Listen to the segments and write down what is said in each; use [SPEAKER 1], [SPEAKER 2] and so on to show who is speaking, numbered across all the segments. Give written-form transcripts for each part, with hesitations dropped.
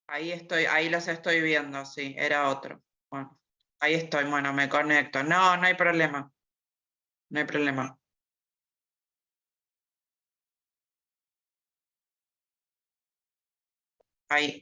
[SPEAKER 1] Ahí los estoy viendo, sí, era otro. Bueno, ahí estoy, bueno, me conecto. No, no hay problema. No hay problema. Ahí.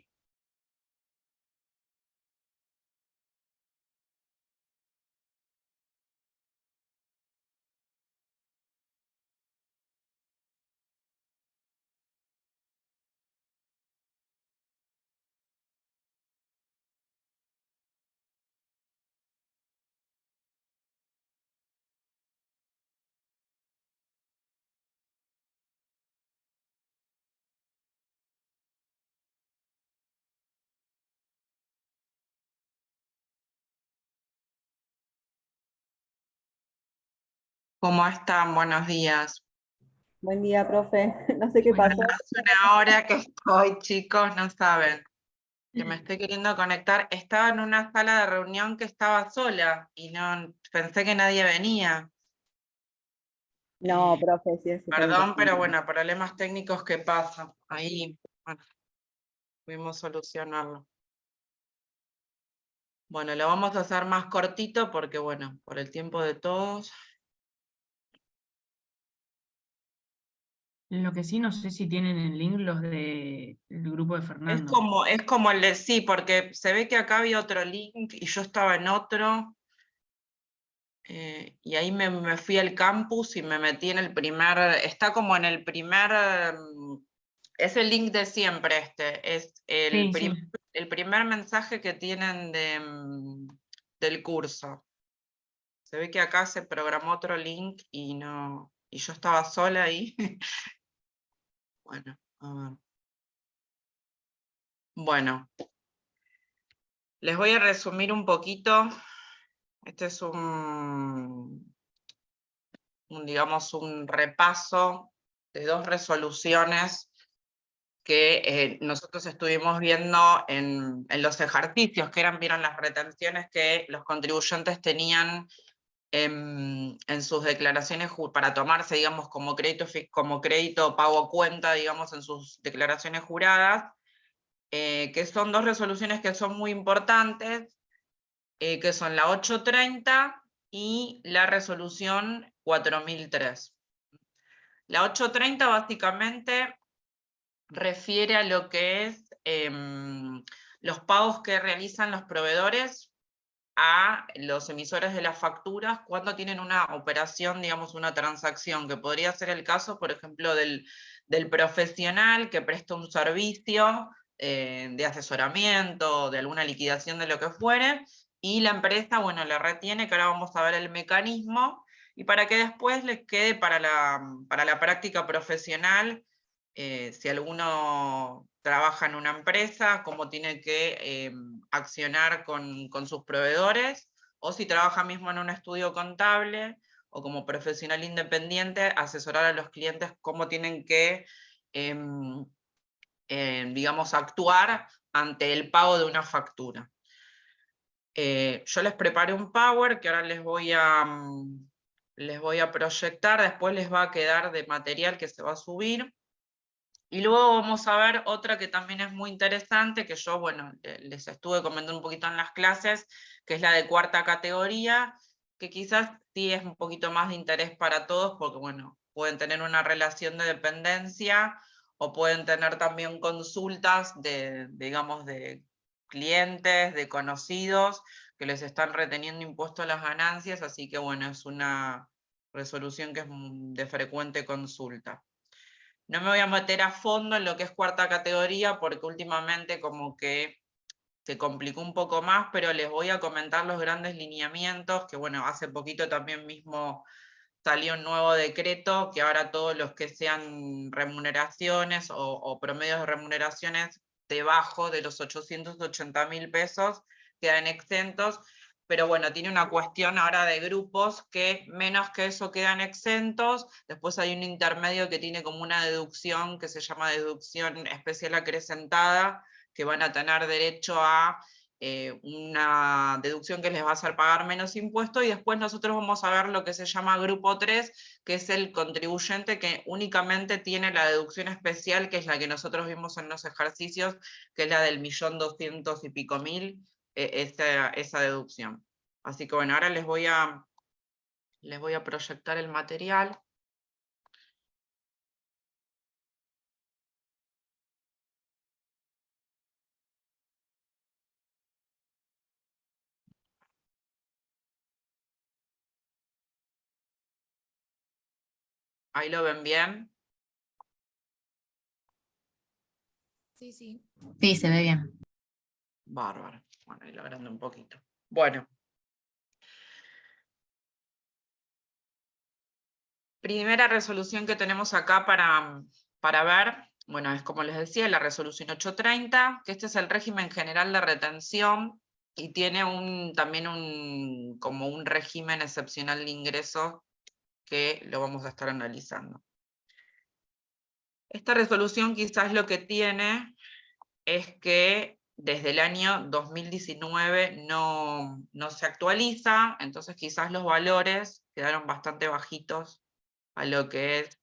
[SPEAKER 1] ¿Cómo están? Buenos días.
[SPEAKER 2] Buen día, profe. No sé qué
[SPEAKER 1] Bueno,
[SPEAKER 2] pasó.
[SPEAKER 1] hace una hora que estoy, chicos, no saben, que me estoy queriendo conectar. Estaba en una sala de reunión que estaba sola y no pensé que nadie venía.
[SPEAKER 2] No, profe, sí, es súper
[SPEAKER 1] Perdón, pero
[SPEAKER 2] importante.
[SPEAKER 1] bueno, problemas técnicos que pasan. Ahí, bueno, pudimos solucionarlo. Bueno, lo vamos a hacer más cortito porque, bueno, por el tiempo de todos.
[SPEAKER 3] Lo que sí, no sé si tienen el link los del grupo de Fernando.
[SPEAKER 1] Es como el de sí, porque se ve que acá había otro link y yo estaba en otro. Y ahí me fui al campus y me metí en el primer, está como en el primer, es el link de siempre es
[SPEAKER 3] Sí, sí.
[SPEAKER 1] el primer mensaje que tienen del curso. Se ve que acá se programó otro link y no, y yo estaba sola ahí. Bueno, a ver. Bueno, les voy a resumir un poquito. Este es digamos, un repaso de 2 resoluciones que nosotros estuvimos viendo en los ejercicios, que vieron las retenciones que los contribuyentes tenían en sus declaraciones para tomarse, digamos, como crédito pago a cuenta, digamos, en sus declaraciones juradas, que son 2 resoluciones que son muy importantes, que son la 830 y la resolución 4003. La 830 básicamente refiere a lo que es los pagos que realizan los proveedores a los emisores de las facturas cuando tienen una operación, digamos, una transacción, que podría ser el caso, por ejemplo, del profesional que presta un servicio de asesoramiento, de alguna liquidación de lo que fuere, y la empresa, bueno, le retiene, que ahora vamos a ver el mecanismo, y para que después les quede para la práctica profesional, si alguno trabaja en una empresa, cómo tiene que accionar con sus proveedores, o si trabaja mismo en un estudio contable, o como profesional independiente, asesorar a los clientes cómo tienen que, digamos, actuar ante el pago de una factura. Yo les preparé un Power que ahora les voy a proyectar, después les va a quedar de material que se va a subir. Y luego vamos a ver otra que también es muy interesante, que yo, bueno, les estuve comentando un poquito en las clases, que es la de cuarta categoría, que quizás sí es un poquito más de interés para todos, porque, bueno, pueden tener una relación de dependencia, o pueden tener también consultas digamos, de clientes, de conocidos, que les están reteniendo impuesto a las ganancias, así que, bueno, es una resolución que es de frecuente consulta. No me voy a meter a fondo en lo que es cuarta categoría porque últimamente como que se complicó un poco más, pero les voy a comentar los grandes lineamientos, que bueno, hace poquito también mismo salió un nuevo decreto que ahora todos los que sean remuneraciones o promedios de remuneraciones debajo de los 880.000 pesos quedan exentos, pero bueno, tiene una cuestión ahora de grupos que menos que eso quedan exentos, después hay un intermedio que tiene como una deducción que se llama deducción especial acrecentada, que van a tener derecho a una deducción que les va a hacer pagar menos impuestos, y después nosotros vamos a ver lo que se llama grupo 3, que es el contribuyente que únicamente tiene la deducción especial, que es la que nosotros vimos en los ejercicios, que es la del 1.200.000 y pico, esa deducción. Así que bueno, ahora les voy a proyectar el material. ¿Ahí lo ven bien?
[SPEAKER 4] Sí, sí.
[SPEAKER 5] Sí, se ve bien.
[SPEAKER 1] Bárbaro. Bueno, ahí lo agrando un poquito. Bueno. Primera resolución que tenemos acá para ver, bueno, es como les decía, la resolución 830, que este es el régimen general de retención, y tiene también como un régimen excepcional de ingresos que lo vamos a estar analizando. Esta resolución quizás lo que tiene es que desde el año 2019 no se actualiza, entonces quizás los valores quedaron bastante bajitos a lo que es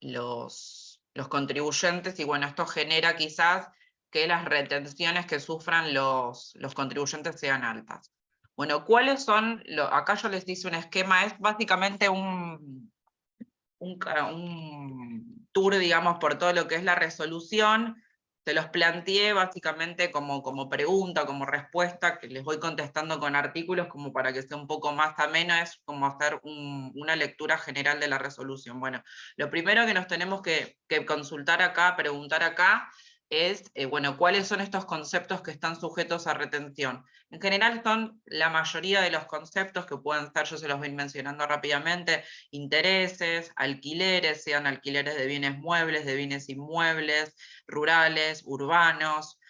[SPEAKER 1] los contribuyentes, y bueno, esto genera quizás que las retenciones que sufran los contribuyentes sean altas. Bueno, ¿cuáles son? Acá yo les hice un esquema, es básicamente un tour, digamos, por todo lo que es la resolución. Se los planteé básicamente como pregunta, como respuesta, que les voy contestando con artículos como para que sea un poco más ameno, es como hacer una lectura general de la resolución. Bueno, lo primero que nos tenemos que consultar acá, preguntar acá, es, bueno, ¿cuáles son estos conceptos que están sujetos a retención? En general son la mayoría de los conceptos que pueden ser, yo se los voy mencionando rápidamente: intereses, alquileres, sean alquileres de bienes muebles, de bienes inmuebles, rurales, urbanos,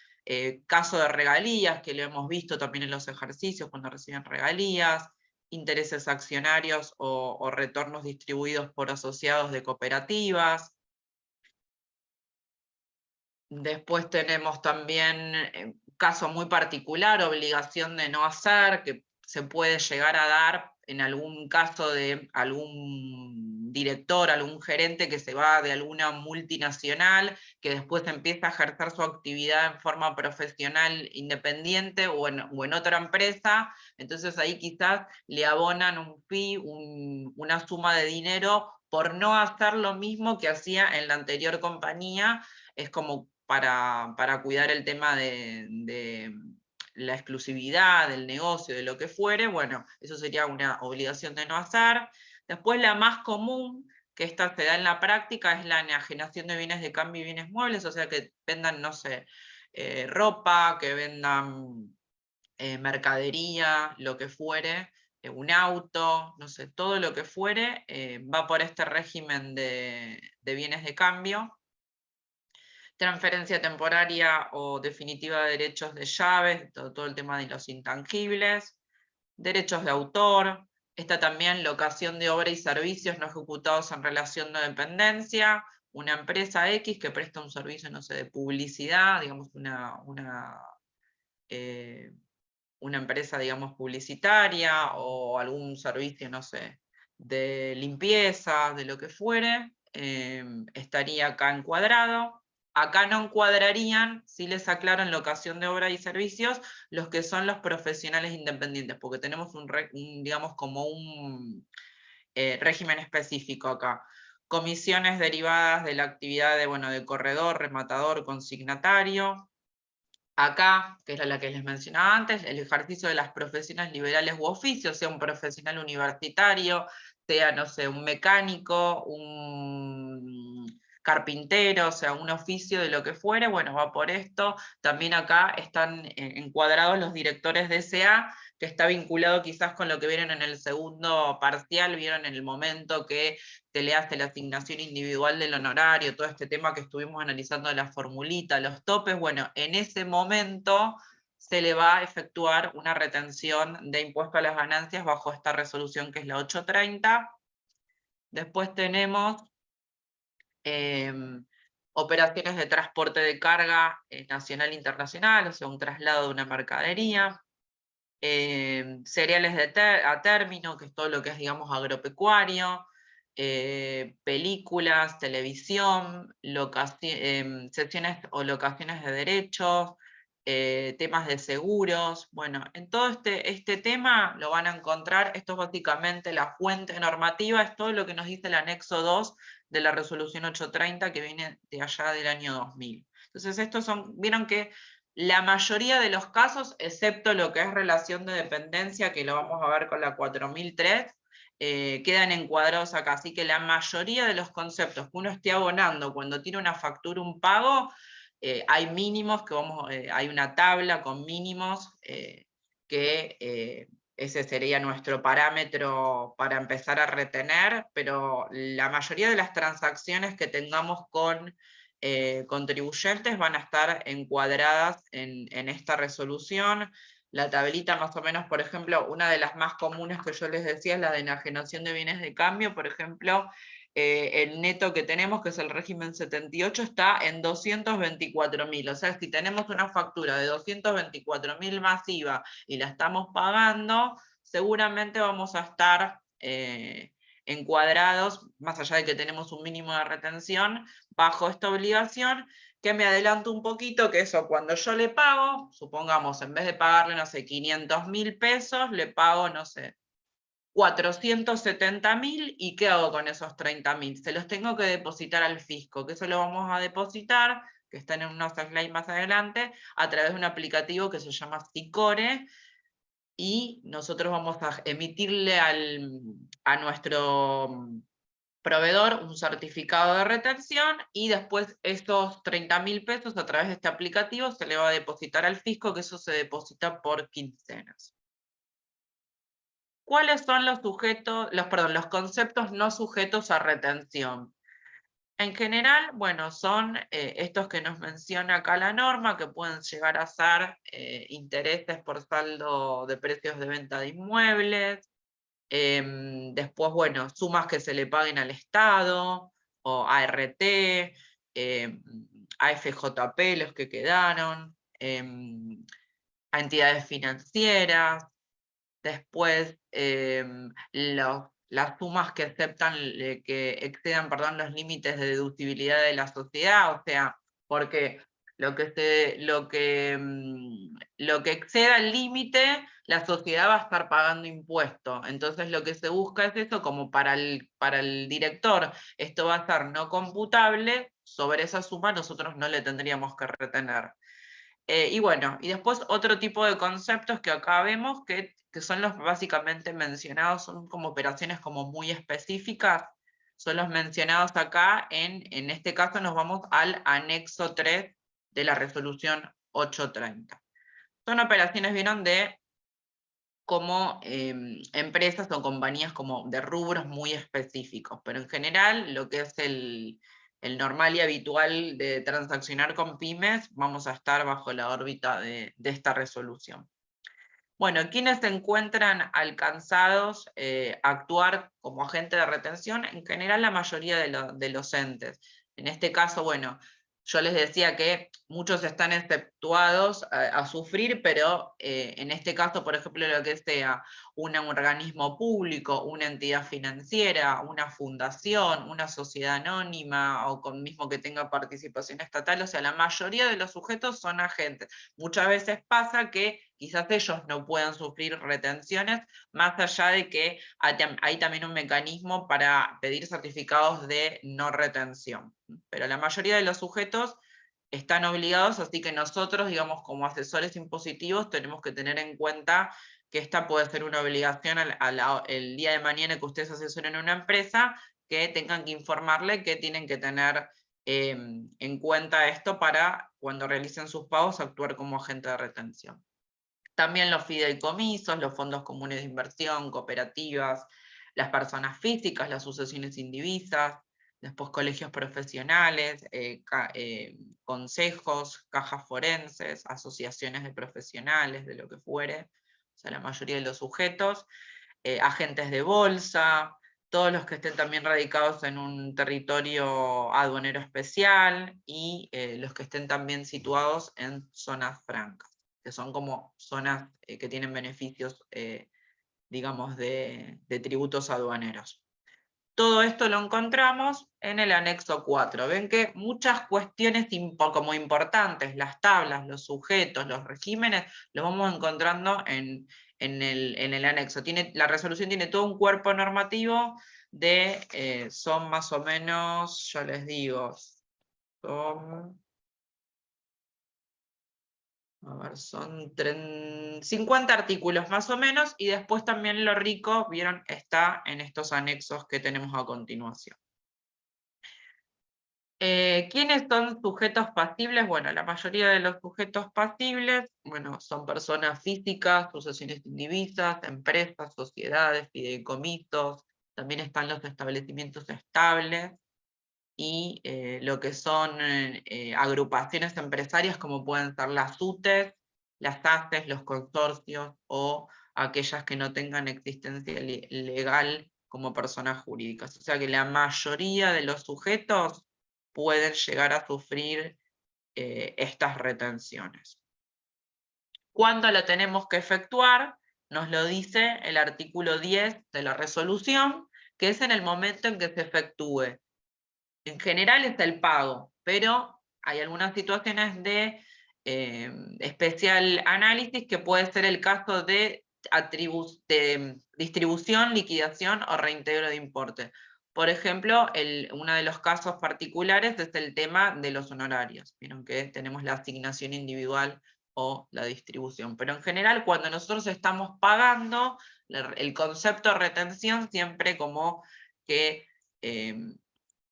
[SPEAKER 1] caso de regalías, que lo hemos visto también en los ejercicios cuando reciben regalías, intereses accionarios o retornos distribuidos por asociados de cooperativas. Después tenemos también caso muy particular, obligación de no hacer, que se puede llegar a dar en algún caso de algún director, algún gerente que se va de alguna multinacional, que después empieza a ejercer su actividad en forma profesional independiente o en otra empresa, entonces ahí quizás le abonan un fee, una suma de dinero por no hacer lo mismo que hacía en la anterior compañía. Es como para cuidar el tema de la exclusividad del negocio, de lo que fuere. Bueno, eso sería una obligación de no hacer. Después la más común, que esta se da en la práctica, es la enajenación de bienes de cambio y bienes muebles, o sea, que vendan, no sé, ropa, que vendan mercadería, lo que fuere, un auto, no sé, todo lo que fuere, va por este régimen de bienes de cambio. Transferencia temporaria o definitiva de derechos de llaves, todo el tema de los intangibles, derechos de autor, está también locación de obra y servicios no ejecutados en relación de dependencia, una empresa X que presta un servicio, no sé, de publicidad, digamos una empresa, digamos, publicitaria, o algún servicio, no sé, de limpieza, de lo que fuere, estaría acá encuadrado. Acá no encuadrarían, si les aclaro, en locación de obra y servicios, los que son los profesionales independientes, porque tenemos digamos, como un régimen específico acá. Comisiones derivadas de la actividad de corredor, rematador, consignatario. Acá, que era la que les mencionaba antes, el ejercicio de las profesiones liberales u oficios, sea un profesional universitario, sea, no sé, un mecánico, un carpintero, o sea, un oficio de lo que fuere, bueno, va por esto. También acá están encuadrados los directores de SA, que está vinculado quizás con lo que vieron en el segundo parcial, vieron en el momento que se le hace la asignación individual del honorario, todo este tema que estuvimos analizando de la formulita, los topes. Bueno, en ese momento se le va a efectuar una retención de impuesto a las ganancias bajo esta resolución que es la 830. Después tenemos operaciones de transporte de carga nacional e internacional, o sea, un traslado de una mercadería, cereales a término, que es todo lo que es, digamos, agropecuario, películas, televisión, sesiones o locaciones de derechos, temas de seguros. Bueno, en todo este tema lo van a encontrar. Esto es básicamente la fuente normativa, es todo lo que nos dice el anexo 2 de la resolución 830 que viene de allá del año 2000. Entonces estos vieron que la mayoría de los casos, excepto lo que es relación de dependencia, que lo vamos a ver con la 4003, quedan encuadrados acá. Así que la mayoría de los conceptos que uno esté abonando cuando tiene una factura, un pago, hay mínimos, hay una tabla con mínimos, que ese sería nuestro parámetro para empezar a retener, pero la mayoría de las transacciones que tengamos con contribuyentes van a estar encuadradas en esta resolución. La tablita más o menos, por ejemplo, una de las más comunes que yo les decía es la de enajenación de bienes de cambio. Por ejemplo, el neto que tenemos, que es el régimen 78, está en 224.000. O sea, si tenemos una factura de 224.000 más IVA y la estamos pagando, seguramente vamos a estar encuadrados, más allá de que tenemos un mínimo de retención, bajo esta obligación, que me adelanto un poquito, que eso, cuando yo le pago, supongamos, en vez de pagarle, no sé, 500.000 pesos, le pago, no sé, 470.000, ¿y qué hago con esos 30.000? Se los tengo que depositar al fisco, que eso lo vamos a depositar, que están en unos slides más adelante, a través de un aplicativo que se llama Sicore, y nosotros vamos a emitirle a nuestro proveedor un certificado de retención, y después estos 30.000 pesos a través de este aplicativo se le va a depositar al fisco, que eso se deposita por quincenas. ¿Cuáles son los conceptos no sujetos a retención? En general, bueno, son estos que nos menciona acá la norma, que pueden llegar a ser intereses por saldo de precios de venta de inmuebles, después, bueno, sumas que se le paguen al Estado, o ART, AFJP, los que quedaron, a entidades financieras. Después, las sumas que que excedan, perdón, los límites de deducibilidad de la sociedad, o sea, porque lo que exceda el límite, la sociedad va a estar pagando impuestos. Entonces lo que se busca es eso, como para el director esto va a estar no computable, sobre esa suma nosotros no le tendríamos que retener. Y bueno, y después otro tipo de conceptos que acá vemos, que son los básicamente mencionados, son como operaciones como muy específicas, son los mencionados acá, en este caso nos vamos al anexo 3 de la resolución 830. Son operaciones, vieron, de como empresas o compañías como de rubros muy específicos, pero en general lo que es el normal y habitual de transaccionar con pymes, vamos a estar bajo la órbita de esta resolución. Bueno, ¿quiénes se encuentran alcanzados a actuar como agente de retención? En general la mayoría de los entes. En este caso, bueno, yo les decía que muchos están exceptuados a sufrir, pero en este caso, por ejemplo, lo que sea un organismo público, una entidad financiera, una fundación, una sociedad anónima, o con mismo que tenga participación estatal, o sea, la mayoría de los sujetos son agentes. Muchas veces pasa que quizás ellos no puedan sufrir retenciones, más allá de que hay también un mecanismo para pedir certificados de no retención. Pero la mayoría de los sujetos están obligados, así que nosotros, digamos, como asesores impositivos, tenemos que tener en cuenta que esta puede ser una obligación el día de mañana que ustedes asesoren a una empresa, que tengan que informarle que tienen que tener en cuenta esto para, cuando realicen sus pagos, actuar como agente de retención. También los fideicomisos, los fondos comunes de inversión, cooperativas, las personas físicas, las sucesiones indivisas, después colegios profesionales, consejos, cajas forenses, asociaciones de profesionales, de lo que fuere, o sea, la mayoría de los sujetos, agentes de bolsa, todos los que estén también radicados en un territorio aduanero especial y los que estén también situados en zonas francas, que son como zonas que tienen beneficios, digamos, de tributos aduaneros. Todo esto lo encontramos en el anexo 4. Ven que muchas cuestiones como importantes, las tablas, los sujetos, los regímenes, los vamos encontrando en el anexo. La resolución tiene todo un cuerpo normativo de, son más o menos, ya les digo, son... A ver, son 50 artículos más o menos, y después también lo rico, vieron, está en estos anexos que tenemos a continuación. ¿Quiénes son sujetos pasibles? Bueno, la mayoría de los sujetos pasibles, bueno, son personas físicas, sucesiones indivisas, empresas, sociedades, fideicomisos, también están los establecimientos estables, y lo que son agrupaciones empresarias como pueden ser las UTES, las ACES, los consorcios o aquellas que no tengan existencia legal como personas jurídicas. O sea que la mayoría de los sujetos pueden llegar a sufrir estas retenciones. ¿Cuándo lo tenemos que efectuar? Nos lo dice el artículo 10 de la resolución, que es en el momento en que se efectúe. En general está el pago, pero hay algunas situaciones de especial análisis que puede ser el caso de distribución, liquidación o reintegro de importe. Por ejemplo, uno de los casos particulares es el tema de los honorarios. Vieron que tenemos la asignación individual o la distribución. Pero en general, cuando nosotros estamos pagando, el concepto de retención siempre como que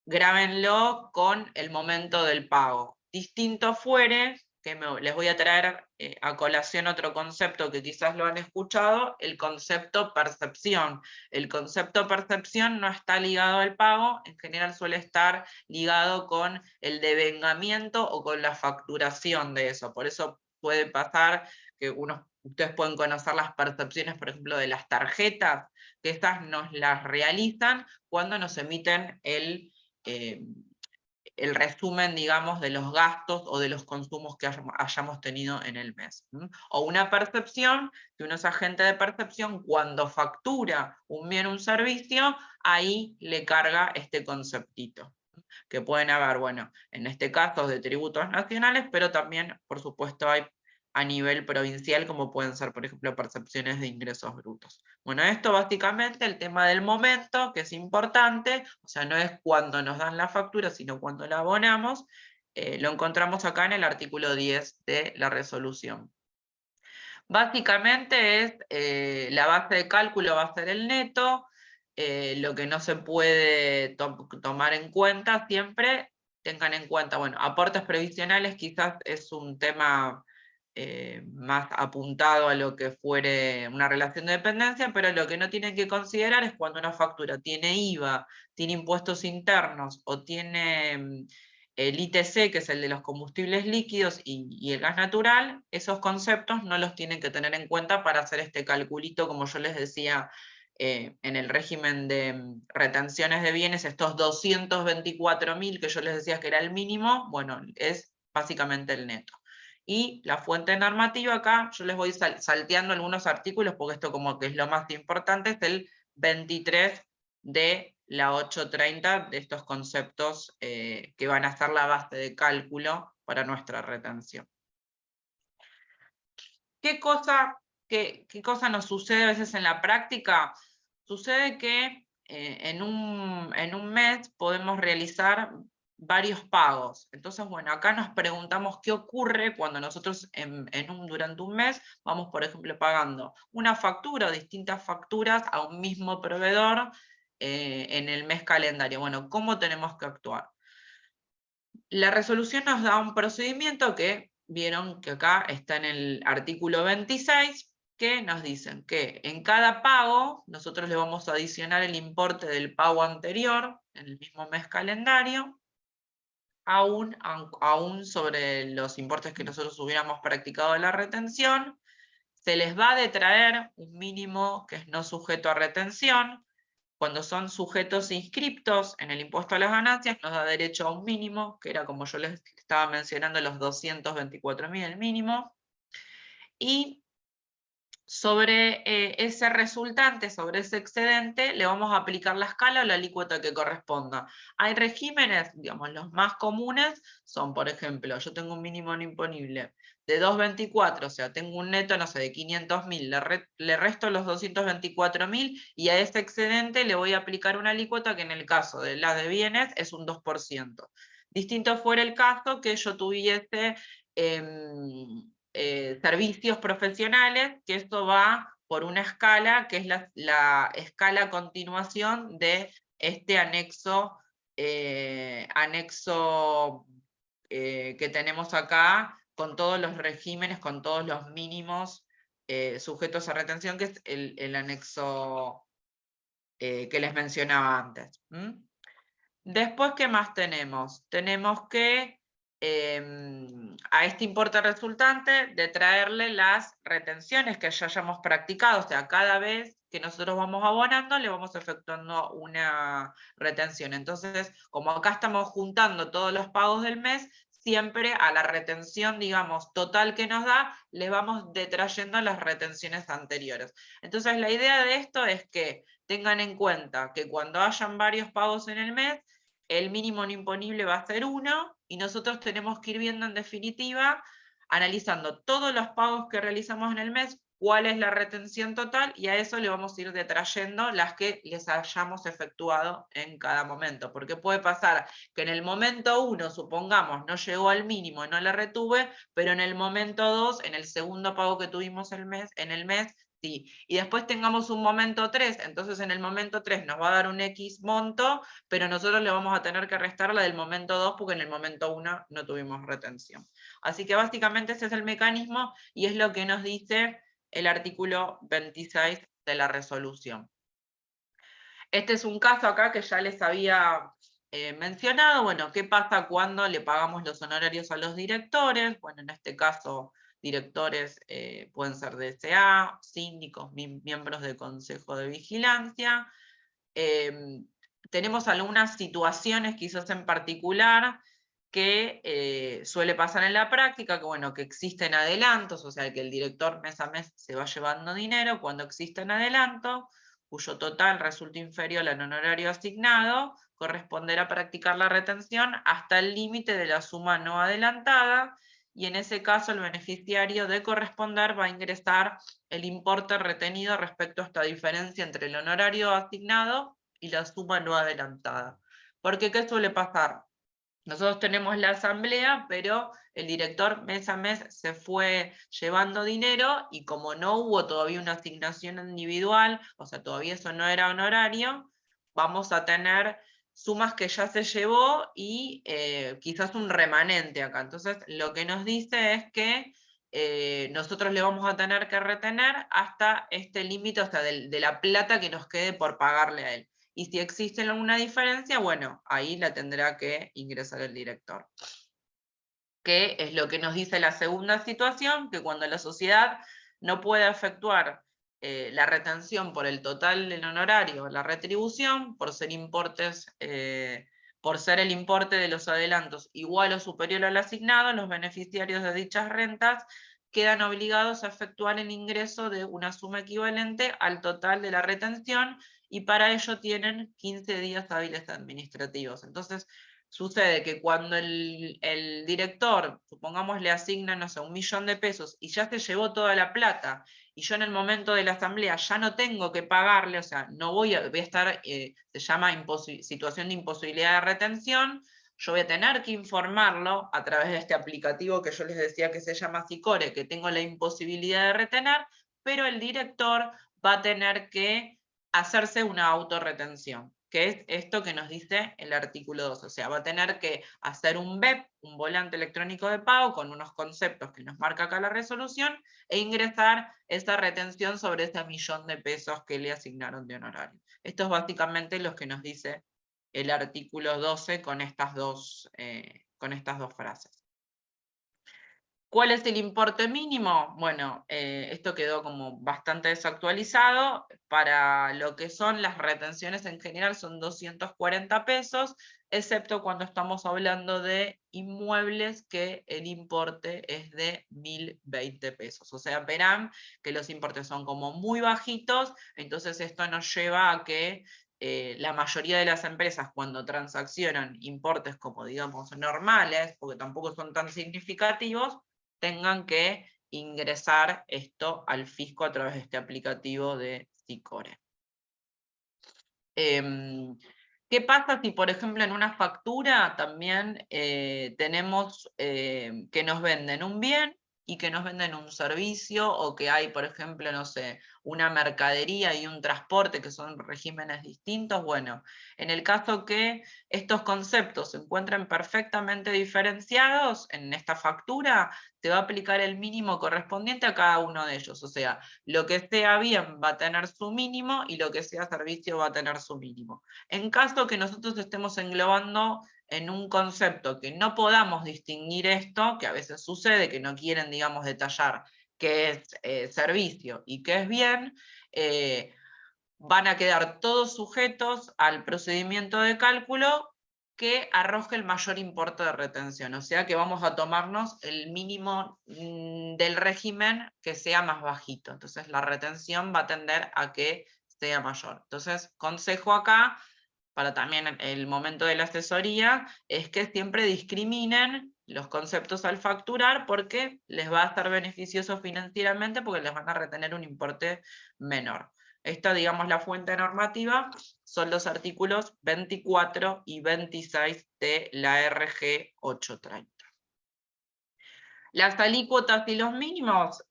[SPEAKER 1] grábenlo con el momento del pago. Distinto fuere, que les voy a traer a colación otro concepto que quizás lo han escuchado, el concepto percepción. El concepto percepción no está ligado al pago, en general suele estar ligado con el devengamiento o con la facturación de eso. Por eso puede pasar que ustedes pueden conocer las percepciones, por ejemplo, de las tarjetas, que estas nos las realizan cuando nos emiten el resumen, digamos, de los gastos o de los consumos que hayamos tenido en el mes. O una percepción, que uno es agente de percepción, cuando factura un bien o un servicio, ahí le carga este conceptito. Que pueden haber, bueno, en este caso de tributos nacionales, pero también, por supuesto, hay a nivel provincial, como pueden ser, por ejemplo, percepciones de ingresos brutos. Bueno, esto básicamente, el tema del momento, que es importante, o sea, no es cuando nos dan la factura, sino cuando la abonamos, lo encontramos acá en el artículo 10 de la resolución. Básicamente es, la base de cálculo va a ser el neto, lo que no se puede tomar en cuenta siempre, tengan en cuenta, bueno, aportes previsionales quizás es un tema más apuntado a lo que fuere una relación de dependencia, pero lo que no tienen que considerar es cuando una factura tiene IVA, tiene impuestos internos o tiene el ITC, que es el de los combustibles líquidos, y el gas natural, esos conceptos no los tienen que tener en cuenta para hacer este calculito, como yo les decía, en el régimen de retenciones de bienes, estos 224.000 que yo les decía que era el mínimo, bueno, es básicamente el neto. Y la fuente normativa acá, yo les voy salteando algunos artículos, porque esto como que es lo más importante, es el 23 de la 830, de estos conceptos que van a ser la base de cálculo para nuestra retención. ¿Qué cosa nos sucede a veces en la práctica? Sucede que en un mes podemos realizar varios pagos. Entonces, bueno, acá nos preguntamos qué ocurre cuando nosotros durante un mes vamos, por ejemplo, pagando una factura o distintas facturas a un mismo proveedor en el mes calendario. Bueno, ¿cómo tenemos que actuar? La resolución nos da un procedimiento que vieron que acá está en el artículo 26, que nos dicen que en cada pago nosotros le vamos a adicionar el importe del pago anterior en el mismo mes calendario, aún sobre los importes que nosotros hubiéramos practicado de la retención. Se les va a detraer un mínimo que es no sujeto a retención, Cuando son sujetos inscriptos en el impuesto a las ganancias, nos da derecho a un mínimo, que era como yo les estaba mencionando, los 224.000 el mínimo. Y sobre ese resultante, sobre ese excedente, le vamos a aplicar la escala o la alícuota que corresponda. Hay regímenes, digamos, los más comunes son, por ejemplo, yo tengo un mínimo no imponible de 224, o sea, tengo un neto, no sé, de 500.000, le resto los 224.000 y a ese excedente le voy a aplicar una alícuota que en el caso de la de bienes es un 2%. Distinto fuera el caso que yo tuviese servicios profesionales, que esto va por una escala, que es la escala a continuación de este anexo, que tenemos acá, con todos los regímenes, con todos los mínimos sujetos a retención, que es el anexo que les mencionaba antes. Después, ¿qué más tenemos? Tenemos que a este importe resultante de traerle las retenciones que ya hayamos practicado, o sea, cada vez que nosotros vamos abonando, le vamos efectuando una retención. Entonces, como acá estamos juntando todos los pagos del mes, siempre a la retención, digamos, total que nos da, les vamos detrayendo las retenciones anteriores. Entonces, la idea de esto es que tengan en cuenta que cuando hayan varios pagos en el mes, el mínimo no imponible va a ser 1, y nosotros tenemos que ir viendo en definitiva, analizando todos los pagos que realizamos en el mes, cuál es la retención total, y a eso le vamos a ir detrayendo las que les hayamos efectuado en cada momento. Porque puede pasar que en el momento 1, supongamos, no llegó al mínimo, no la retuve, pero en el momento 2, en el segundo pago que tuvimos en el mes, sí. Y después tengamos un momento 3, entonces en el momento 3 nos va a dar un X monto, pero nosotros le vamos a tener que restar la del momento 2 porque en el momento 1 no tuvimos retención. Así que básicamente ese es el mecanismo y es lo que nos dice el artículo 26 de la resolución. Este es un caso acá que ya les había mencionado. Bueno, ¿qué pasa cuando le pagamos los honorarios a los directores? Bueno, en este caso, directores pueden ser DSA, síndicos, miembros del Consejo de Vigilancia. Tenemos algunas situaciones quizás en particular que suele pasar en la práctica, que bueno, que existen adelantos, o sea, que el director mes a mes se va llevando dinero cuando existen adelantos, cuyo total resulta inferior al honorario asignado, corresponderá practicar la retención hasta el límite de la suma no adelantada, y en ese caso el beneficiario de corresponder va a ingresar el importe retenido respecto a esta diferencia entre el honorario asignado y la suma no adelantada. Porque ¿qué suele pasar? Nosotros tenemos la asamblea, pero el director mes a mes se fue llevando dinero y como no hubo todavía una asignación individual, o sea, todavía eso no era honorario, vamos a tener sumas que ya se llevó y quizás un remanente acá. Entonces, lo que nos dice es que nosotros le vamos a tener que retener hasta este límite, o sea, de la plata que nos quede por pagarle a él. Y si existe alguna diferencia, bueno, ahí la tendrá que ingresar el director. Que es lo que nos dice la segunda situación, que cuando la sociedad no puede efectuar la retención por el total del honorario, la retribución, por ser importes, por ser el importe de los adelantos igual o superior al asignado, los beneficiarios de dichas rentas quedan obligados a efectuar el ingreso de una suma equivalente al total de la retención, y para ello tienen 15 días hábiles administrativos. Entonces, sucede que cuando el director, supongamos, le asigna, no sé, 1 millón de pesos y ya se llevó toda la plata, y yo en el momento de la asamblea ya no tengo que pagarle, o sea, no voy a estar, se llama situación de imposibilidad de retención, yo voy a tener que informarlo a través de este aplicativo que yo les decía que se llama SICORE, que tengo la imposibilidad de retener, pero el director va a tener que hacerse una autorretención, que es esto que nos dice el artículo 2, o sea, va a tener que hacer un BEP, un volante electrónico de pago, con unos conceptos que nos marca acá la resolución, e ingresar esa retención sobre ese 1 millón de pesos que le asignaron de honorario. Esto es básicamente lo que nos dice el artículo 12 con estas dos frases. ¿Cuál es el importe mínimo? Bueno, esto quedó como bastante desactualizado. Para lo que son las retenciones en general son 240 pesos, excepto cuando estamos hablando de inmuebles que el importe es de 1020 pesos. O sea, verán que los importes son como muy bajitos, entonces esto nos lleva a que la mayoría de las empresas cuando transaccionan importes como digamos normales, porque tampoco son tan significativos, tengan que ingresar esto al fisco a través de este aplicativo de SICORE. ¿Qué pasa si, por ejemplo, en una factura también tenemos que nos venden un bien y que nos venden un servicio, o que hay, por ejemplo, no sé, una mercadería y un transporte que son regímenes distintos? Bueno, en el caso que estos conceptos se encuentren perfectamente diferenciados en esta factura, te va a aplicar el mínimo correspondiente a cada uno de ellos. O sea, lo que sea bien va a tener su mínimo y lo que sea servicio va a tener su mínimo. En caso que nosotros estemos englobando en un concepto que no podamos distinguir esto, que a veces sucede, que no quieren, digamos, detallar qué es servicio y qué es bien, van a quedar todos sujetos al procedimiento de cálculo que arroje el mayor importe de retención. O sea que vamos a tomarnos el mínimo del régimen que sea más bajito. Entonces la retención va a tender a que sea mayor. Entonces, consejo acá, para también el momento de la asesoría, es que siempre discriminen los conceptos al facturar, porque les va a ser beneficioso financieramente, porque les van a retener un importe menor. Esta, digamos, la fuente normativa son los artículos 24 y 26 de la RG 830. Las alícuotas y los mínimos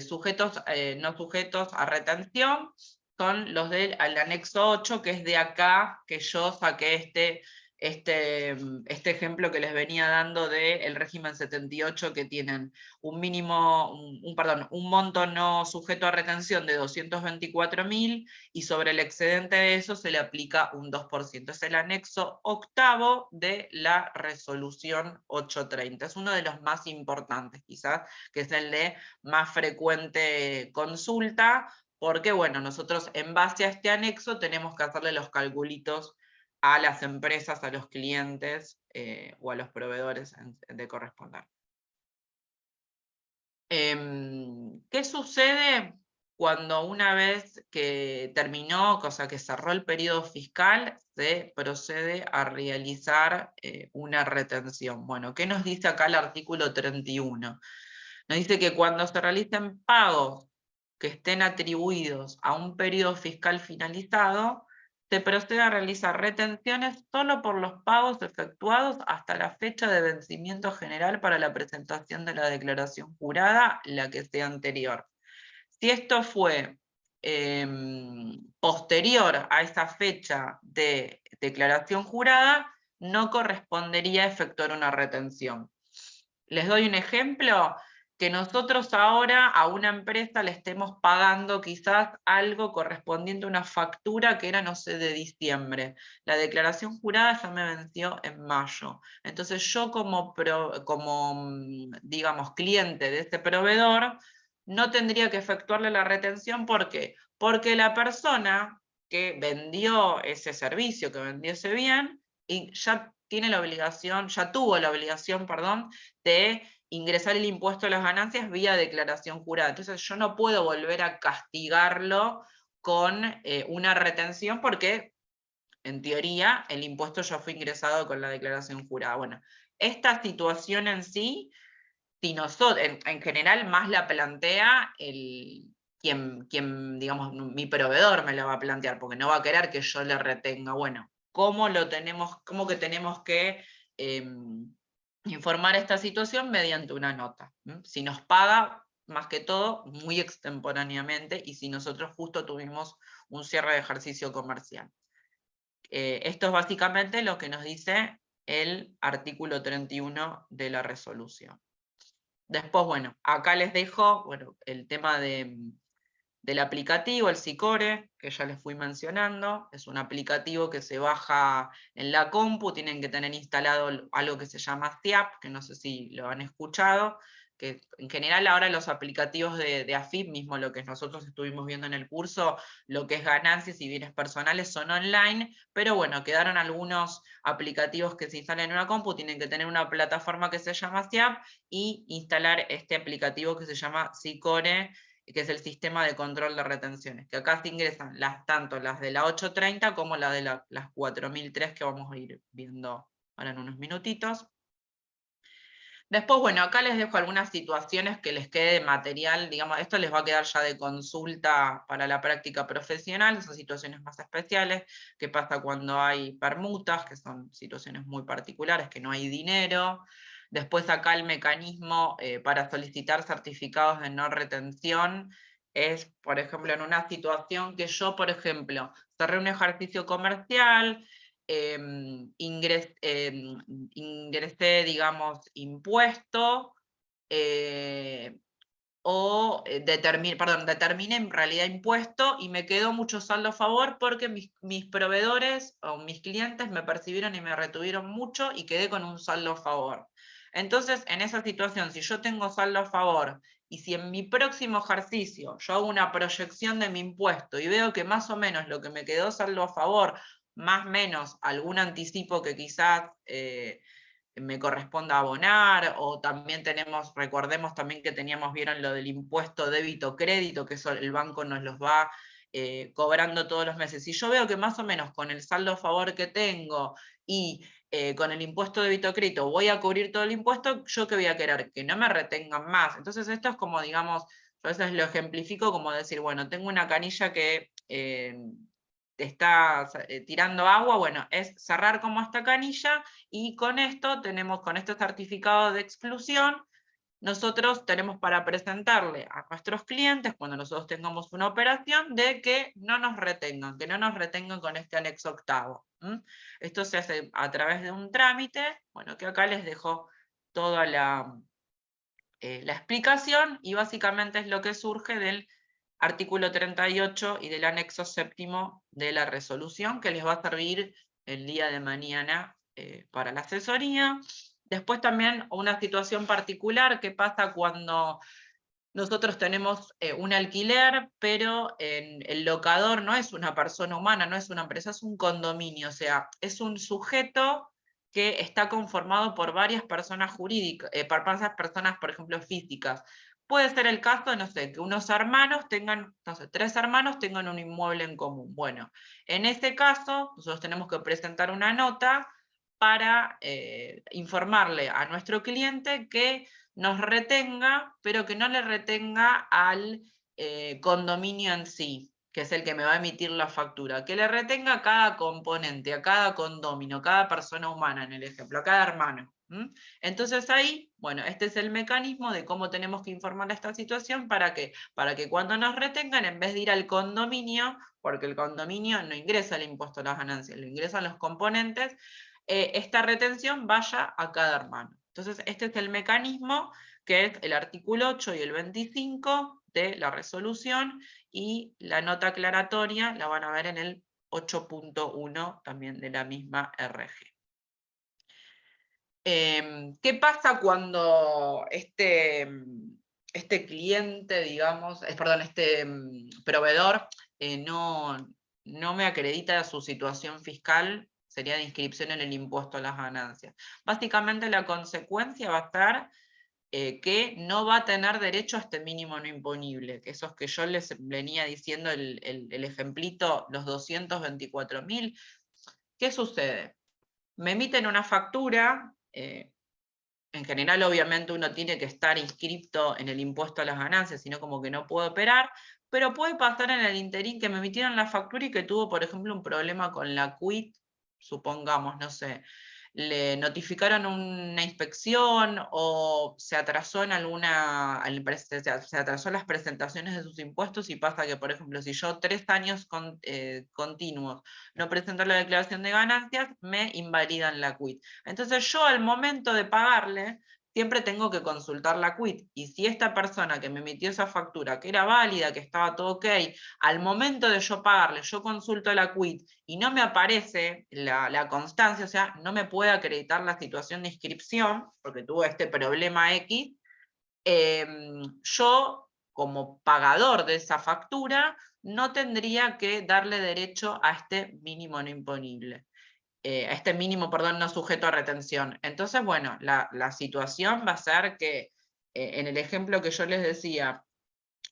[SPEAKER 1] sujetos, no sujetos a retención, son los del anexo 8, que es de acá, que yo saqué este ejemplo que les venía dando del régimen 78, que tienen un mínimo, un monto no sujeto a retención de 224.000, y sobre el excedente de eso se le aplica un 2%. Es el anexo octavo de la resolución 830. Es uno de los más importantes, quizás, que es el de más frecuente consulta, porque bueno, nosotros en base a este anexo tenemos que hacerle los calculitos a las empresas, a los clientes o a los proveedores de corresponder. ¿Qué sucede cuando una vez que terminó, cosa que cerró el periodo fiscal, se procede a realizar una retención? Bueno, ¿qué nos dice acá el artículo 31? Nos dice que cuando se realicen pagos que estén atribuidos a un periodo fiscal finalizado, se procede a realizar retenciones solo por los pagos efectuados hasta la fecha de vencimiento general para la presentación de la declaración jurada, la que sea anterior. Si esto fue posterior a esa fecha de declaración jurada, no correspondería efectuar una retención. Les doy un ejemplo: que nosotros ahora a una empresa le estemos pagando quizás algo correspondiente a una factura que era, no sé, de diciembre. La declaración jurada ya me venció en mayo. Entonces yo como digamos, cliente de este proveedor, no tendría que efectuarle la retención. ¿Por qué? Porque la persona que vendió ese servicio, que vendió ese bien, y ya tiene la obligación, ya tuvo la obligación, perdón, de ingresar el impuesto a las ganancias vía declaración jurada. Entonces yo no puedo volver a castigarlo con una retención, porque en teoría el impuesto ya fue ingresado con la declaración jurada. Bueno, esta situación en sí, si nosotros, en general más la plantea quien, digamos, mi proveedor me la va a plantear, porque no va a querer que yo le retenga. Bueno, ¿cómo que tenemos que informar esta situación? Mediante una nota. Si nos paga, más que todo, muy extemporáneamente, y si nosotros justo tuvimos un cierre de ejercicio comercial. Esto es básicamente lo que nos dice el artículo 31 de la resolución. Después, bueno, acá les dejo, bueno, el tema del aplicativo, el SICORE, que ya les fui mencionando. Es un aplicativo que se baja en la compu, tienen que tener instalado algo que se llama SIAP, que no sé si lo han escuchado, que en general ahora los aplicativos de AFIP, mismo lo que nosotros estuvimos viendo en el curso, lo que es ganancias y bienes personales son online, pero bueno, quedaron algunos aplicativos que se instalan en una compu, tienen que tener una plataforma que se llama SIAP y instalar este aplicativo que se llama SICORE, que es el sistema de control de retenciones, que acá se ingresan tanto las de la 830 como las de las 4003 que vamos a ir viendo ahora en unos minutitos. Después, bueno, acá les dejo algunas situaciones que les quede material, digamos, esto les va a quedar ya de consulta para la práctica profesional, son situaciones más especiales, que pasa cuando hay permutas, que son situaciones muy particulares, que no hay dinero. Después acá el mecanismo para solicitar certificados de no retención es, por ejemplo, en una situación que yo, por ejemplo, cerré un ejercicio comercial, ingresé, digamos, impuesto, determiné en realidad impuesto y me quedó mucho saldo a favor porque mis proveedores o mis clientes me percibieron y me retuvieron mucho y quedé con un saldo a favor. Entonces, en esa situación, si yo tengo saldo a favor y si en mi próximo ejercicio yo hago una proyección de mi impuesto y veo que más o menos lo que me quedó saldo a favor, más o menos algún anticipo que quizás me corresponda abonar, o también recordemos también que vieron lo del impuesto débito-crédito, que eso el banco nos los va cobrando todos los meses. Si yo veo que más o menos con el saldo a favor que tengo y con el impuesto débito-crédito voy a cubrir todo el impuesto, ¿yo qué voy a querer? Que no me retengan más. Entonces esto es como, digamos, yo a veces lo ejemplifico como decir, bueno, tengo una canilla que está tirando agua, bueno, es cerrar como esta canilla, y con esto con este certificado de exclusión, nosotros tenemos para presentarle a nuestros clientes, cuando nosotros tengamos una operación, de que no nos retengan con este anexo octavo. Esto se hace a través de un trámite, bueno, que acá les dejo toda la explicación, y básicamente es lo que surge del artículo 38 y del anexo séptimo de la resolución, que les va a servir el día de mañana para la asesoría. Después también una situación particular que pasa cuando nosotros tenemos un alquiler, pero el locador no es una persona humana, no es una empresa, es un condominio, o sea, es un sujeto que está conformado por varias personas jurídicas, por varias personas, por ejemplo, físicas. Puede ser el caso, no sé, que unos hermanos tengan, no sé, 3 hermanos tengan un inmueble en común. Bueno, en este caso, nosotros tenemos que presentar una nota para informarle a nuestro cliente que nos retenga, pero que no le retenga al condominio en sí, que es el que me va a emitir la factura, que le retenga a cada componente, a cada condominio, cada persona humana en el ejemplo, a cada hermano. Entonces ahí, bueno, este es el mecanismo de cómo tenemos que informar esta situación para que cuando nos retengan, en vez de ir al condominio, porque el condominio no ingresa el impuesto a las ganancias, lo ingresan los componentes, esta retención vaya a cada hermano. Entonces este es el mecanismo, que es el artículo 8 y el 25 de la resolución, y la nota aclaratoria la van a ver en el 8.1 también de la misma RG. ¿Qué pasa cuando este cliente, digamos, perdón, este proveedor no me acredita su situación fiscal? Sería de inscripción en el impuesto a las ganancias. Básicamente la consecuencia va a estar que no va a tener derecho a este mínimo no imponible, que esos que yo les venía diciendo, el ejemplito, los 224.000. ¿Qué sucede? Me emiten una factura, en general obviamente uno tiene que estar inscripto en el impuesto a las ganancias, sino como que no puede operar, pero puede pasar en el interín que me emitieron la factura y que tuvo, por ejemplo, un problema con la quit, supongamos, no sé, le notificaron una inspección o se atrasó en se atrasó las presentaciones de sus impuestos, y pasa que, por ejemplo, si yo 3 años continuos no presento la declaración de ganancias, me invalidan la quit. Entonces yo al momento de pagarle, siempre tengo que consultar la quit, y si esta persona que me emitió esa factura, que era válida, que estaba todo ok, al momento de yo pagarle, yo consulto la quit y no me aparece la constancia, o sea, no me puede acreditar la situación de inscripción, porque tuvo este problema X, yo, como pagador de esa factura, no tendría que darle derecho a este mínimo no imponible. A este mínimo, perdón, no sujeto a retención. Entonces, bueno, la situación va a ser que, en el ejemplo que yo les decía,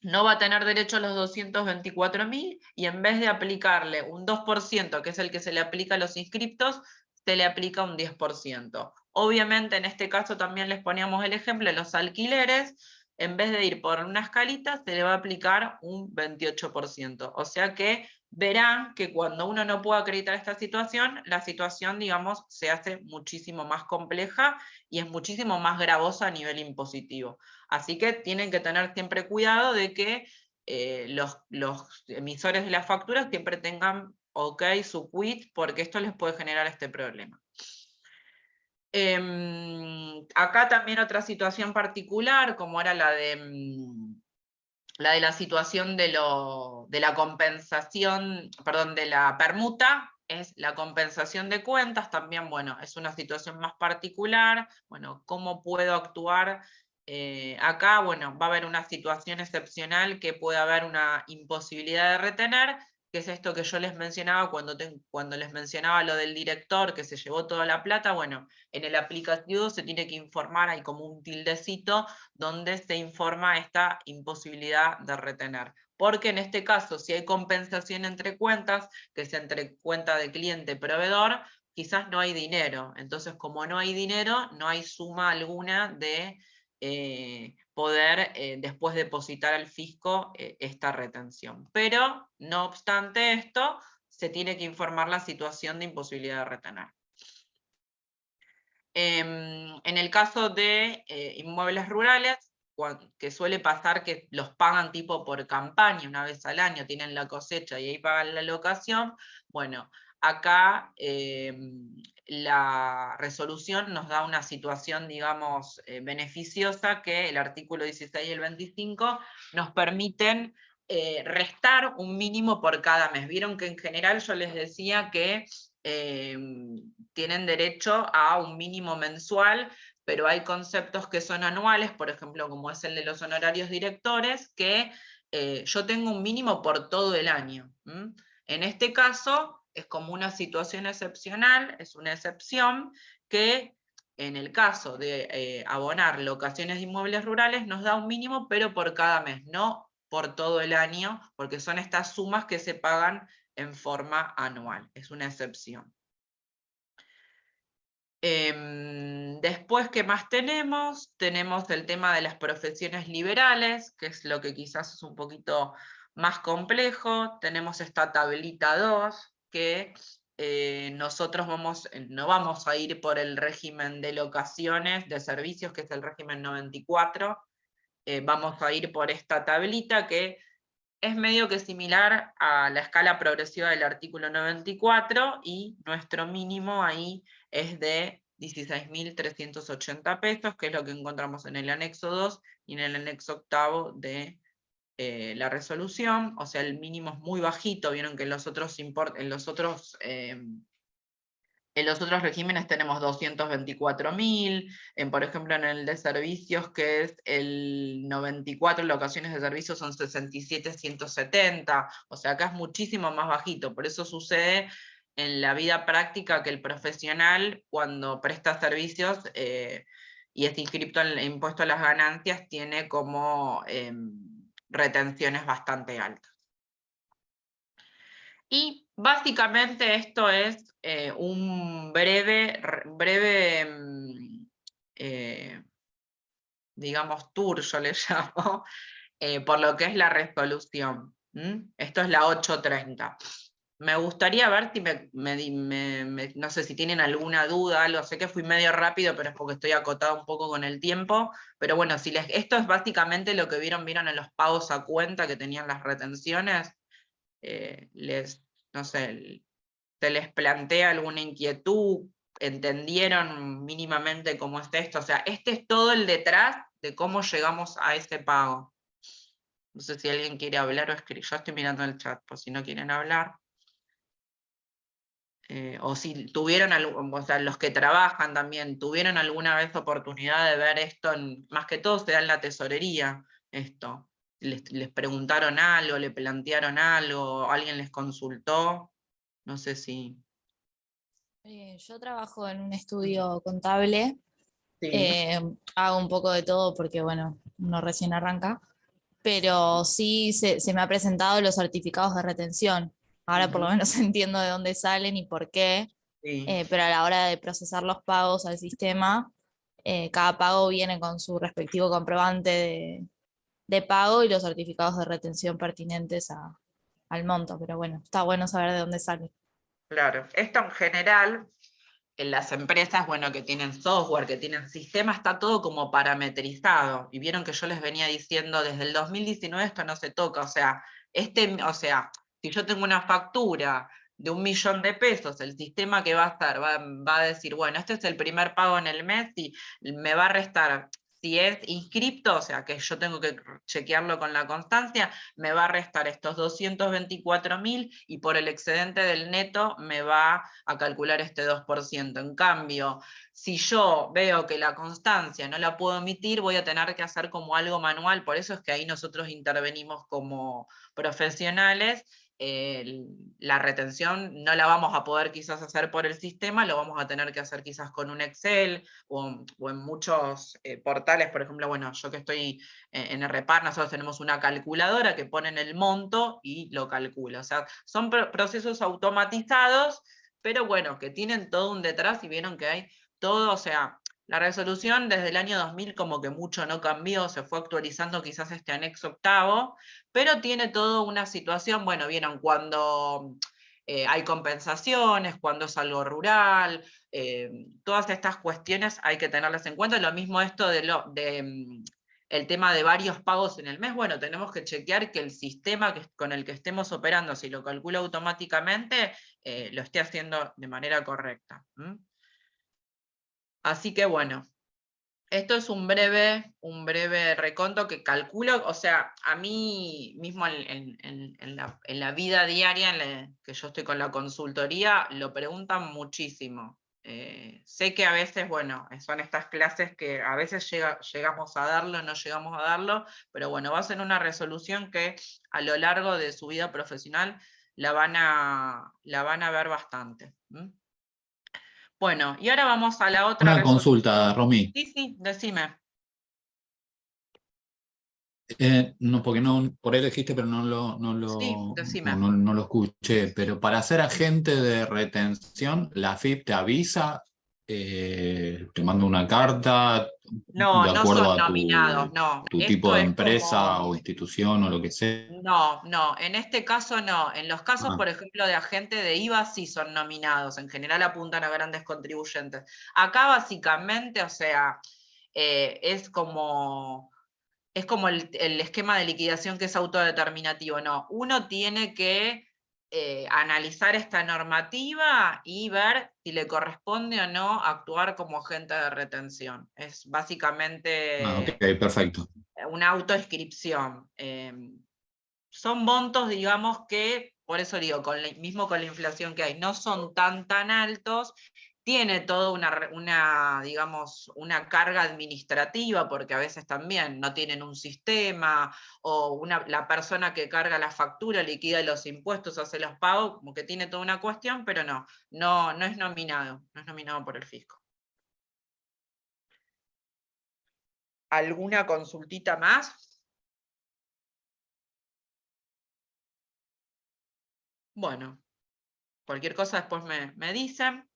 [SPEAKER 1] no va a tener derecho a los 224.000 y en vez de aplicarle un 2%, que es el que se le aplica a los inscriptos, se le aplica un 10%. Obviamente en este caso también les poníamos el ejemplo de los alquileres, en vez de ir por una escalita, se le va a aplicar un 28%. O sea que verán que cuando uno no puede acreditar esta situación, la situación, digamos, se hace muchísimo más compleja y es muchísimo más gravosa a nivel impositivo. Así que tienen que tener siempre cuidado de que los emisores de las facturas siempre tengan ok su quit, porque esto les puede generar este problema. Acá también otra situación particular, como era la de la situación de la compensación, perdón, de la permuta, es la compensación de cuentas, también, bueno, es una situación más particular, bueno, ¿cómo puedo actuar? Acá, bueno, va a haber una situación excepcional que puede haber una imposibilidad de retener, que es esto que yo les mencionaba cuando les mencionaba lo del director que se llevó toda la plata. Bueno, en el aplicativo se tiene que informar, hay como un tildecito donde se informa esta imposibilidad de retener. Porque en este caso, si hay compensación entre cuentas, que es entre cuenta de cliente y proveedor, quizás no hay dinero. Entonces, como no hay dinero, no hay suma alguna de poder después depositar al fisco esta retención. Pero, no obstante esto, se tiene que informar la situación de imposibilidad de retener. En el caso de inmuebles rurales, que suele pasar que los pagan tipo por campaña, una vez al año tienen la cosecha y ahí pagan la locación, bueno, acá la resolución nos da una situación, digamos, beneficiosa, que el artículo 16 y el 25 nos permiten restar un mínimo por cada mes. Vieron que en general yo les decía que tienen derecho a un mínimo mensual, pero hay conceptos que son anuales, por ejemplo, como es el de los honorarios directores, que yo tengo un mínimo por todo el año. En este caso, es como una situación excepcional, es una excepción que en el caso de abonar locaciones de inmuebles rurales nos da un mínimo, pero por cada mes, no por todo el año, porque son estas sumas que se pagan en forma anual, es una excepción. Después, ¿qué más tenemos? Tenemos el tema de las profesiones liberales, que es lo que quizás es un poquito más complejo. Tenemos esta tablita 2, que nosotros no vamos a ir por el régimen de locaciones de servicios, que es el régimen 94, vamos a ir por esta tablita que es medio que similar a la escala progresiva del artículo 94 y nuestro mínimo ahí es de 16.380 pesos, que es lo que encontramos en el anexo 2 y en el anexo 8 de la resolución. O sea, el mínimo es muy bajito. Vieron que en los otros regímenes tenemos 224.000, por ejemplo en el de servicios, que es el 94, locaciones de servicios son 67.170, o sea, acá es muchísimo más bajito. Por eso sucede en la vida práctica que el profesional, cuando presta servicios y es inscripto en el impuesto a las ganancias, tiene como retenciones bastante altas. Y básicamente esto es un breve digamos, tour, yo le llamo, por lo que es la resolución. Esto es la 830. Me gustaría ver si no sé si tienen alguna duda, algo. Sé que fui medio rápido, pero es porque estoy acotado un poco con el tiempo. Pero bueno, esto es básicamente lo que vieron en los pagos a cuenta que tenían las retenciones. No sé, ¿se les plantea alguna inquietud? ¿Entendieron mínimamente cómo es esto? O sea, este es todo el detrás de cómo llegamos a ese pago. No sé si alguien quiere hablar o escribir. Yo estoy mirando el chat, por si no quieren hablar. O si tuvieron, o sea, los que trabajan también, tuvieron alguna vez oportunidad de ver esto, más que todo se da en la tesorería, esto. Les preguntaron algo, le plantearon algo, alguien les consultó, no sé si...
[SPEAKER 4] Yo trabajo en un estudio contable,
[SPEAKER 1] Sí.
[SPEAKER 4] hago un poco de todo porque, bueno, uno recién arranca, pero sí se me ha presentado los certificados de retención. Ahora por lo menos entiendo de dónde salen y por qué,
[SPEAKER 1] Sí.
[SPEAKER 4] pero a la hora de procesar los pagos al sistema, cada pago viene con su respectivo comprobante de pago y los certificados de retención pertinentes al monto, pero bueno, está bueno saber de dónde sale.
[SPEAKER 1] Claro, esto en general, en las empresas, bueno, que tienen software, que tienen sistema, está todo como parametrizado. Y vieron que yo les venía diciendo, desde el 2019 esto no se toca, o sea, si yo tengo una factura de 1 millón de pesos, el sistema que va a estar, va a decir, bueno, este es el primer pago en el mes y me va a restar, si es inscripto, o sea, que yo tengo que chequearlo con la constancia, me va a restar estos 224.000 y por el excedente del neto me va a calcular este 2%. En cambio, si yo veo que la constancia no la puedo emitir, voy a tener que hacer como algo manual, por eso es que ahí nosotros intervenimos como profesionales. La retención no la vamos a poder quizás hacer por el sistema, lo vamos a tener que hacer quizás con un Excel o en muchos portales, por ejemplo, bueno, yo que estoy en RPAR, nosotros tenemos una calculadora que ponen el monto y lo calcula. O sea, son procesos automatizados, pero bueno, que tienen todo un detrás y vieron que hay todo, o sea, la resolución desde el año 2000 como que mucho no cambió, se fue actualizando quizás este anexo octavo, pero tiene toda una situación, bueno, vieron cuando hay compensaciones, cuando es algo rural, todas estas cuestiones hay que tenerlas en cuenta. Lo mismo esto el tema de varios pagos en el mes, bueno, tenemos que chequear que el sistema con el que estemos operando, si lo calcula automáticamente, lo esté haciendo de manera correcta. Así que bueno, esto es un breve reconto que calculo, o sea, a mí mismo en la vida diaria que yo estoy con la consultoría, lo preguntan muchísimo. Sé que a veces, bueno, son estas clases que a veces llegamos a darlo, no llegamos a darlo, pero bueno, va a ser una resolución que a lo largo de su vida profesional la van a ver bastante. Bueno, y ahora vamos a la otra
[SPEAKER 5] Una
[SPEAKER 1] resolución.
[SPEAKER 5] consulta, Romy.
[SPEAKER 1] Sí, decime.
[SPEAKER 5] No, porque no, por ahí lo dijiste, pero
[SPEAKER 1] Sí, decime.
[SPEAKER 5] no lo escuché. Pero para ser agente de retención, la AFIP te avisa, te manda una carta
[SPEAKER 1] No,
[SPEAKER 5] de
[SPEAKER 1] no
[SPEAKER 5] acuerdo
[SPEAKER 1] son
[SPEAKER 5] a
[SPEAKER 1] nominados, no.
[SPEAKER 5] tu tipo
[SPEAKER 1] Esto
[SPEAKER 5] de
[SPEAKER 1] es
[SPEAKER 5] empresa
[SPEAKER 1] como...
[SPEAKER 5] o institución o lo que sea.
[SPEAKER 1] No, en este caso no. En los casos,
[SPEAKER 5] Ah,
[SPEAKER 1] por ejemplo, de agente de IVA sí son nominados. En general apuntan a grandes contribuyentes. Acá básicamente, o sea, es como el esquema de liquidación que es autodeterminativo. No, uno tiene que analizar esta normativa y ver si le corresponde o no actuar como agente de retención. Es
[SPEAKER 5] ok,
[SPEAKER 1] básicamente
[SPEAKER 5] perfecto.
[SPEAKER 1] una autoinscripción. Son montos, digamos, que, por eso digo, mismo con la inflación que hay, no son tan altos, tiene toda digamos, una carga administrativa, porque a veces también no tienen un sistema, o la persona que carga la factura, liquida los impuestos, hace los pagos, como que tiene toda una cuestión, pero no es nominado por el fisco. ¿Alguna consultita más? Bueno, cualquier cosa después me dicen.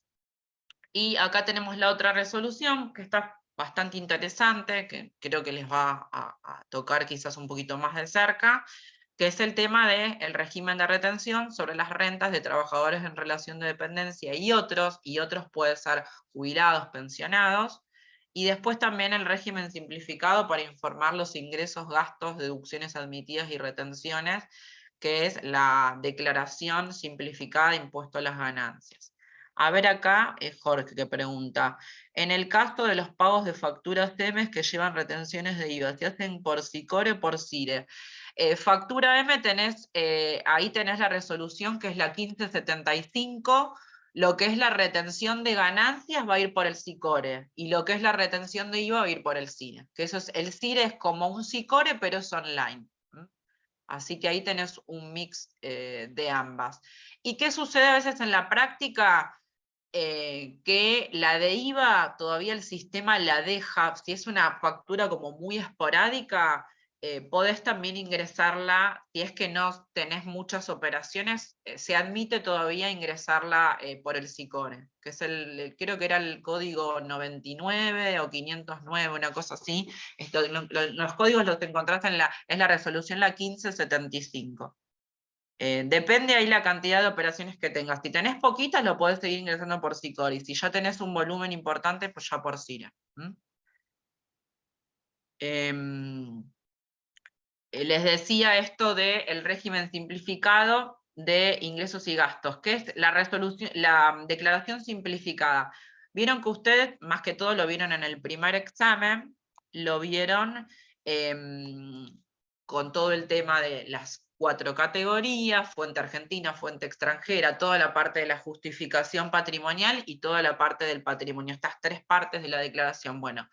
[SPEAKER 1] Y acá tenemos la otra resolución, que está bastante interesante, que creo que les va a tocar quizás un poquito más de cerca, que es el tema del régimen de retención sobre las rentas de trabajadores en relación de dependencia y otros pueden ser jubilados, pensionados, y después también el régimen simplificado para informar los ingresos, gastos, deducciones admitidas y retenciones, que es la declaración simplificada de impuesto a las ganancias. A ver acá, Jorge que pregunta, en el caso de los pagos de facturas TEMES que llevan retenciones de IVA, ¿se hacen por SICORE o por CIRE? Factura M ahí tenés la resolución que es la 1575, lo que es la retención de ganancias va a ir por el SICORE, y lo que es la retención de IVA va a ir por el CIRE. Que eso es, el CIRE es como un SICORE, pero es online. Así que ahí tenés un mix de ambas. ¿Y qué sucede a veces en la práctica? Que la de IVA todavía el sistema la deja, si es una factura como muy esporádica, podés también ingresarla, si es que no tenés muchas operaciones, se admite todavía ingresarla por el SICORE, que es creo que era el código 99 o 509, una cosa así. Los códigos los encontraste es la resolución la 1575. Depende ahí la cantidad de operaciones que tengas. Si tenés poquitas, lo podés seguir ingresando por SICORE. Y si ya tenés un volumen importante, pues ya por CIRE. Les decía esto del régimen simplificado de ingresos y gastos, que es la declaración simplificada. Vieron que ustedes, más que todo, lo vieron en el primer examen, lo vieron con todo el tema de las 4 categorías, fuente argentina, fuente extranjera, toda la parte de la justificación patrimonial y toda la parte del patrimonio, estas 3 partes de la declaración. Bueno,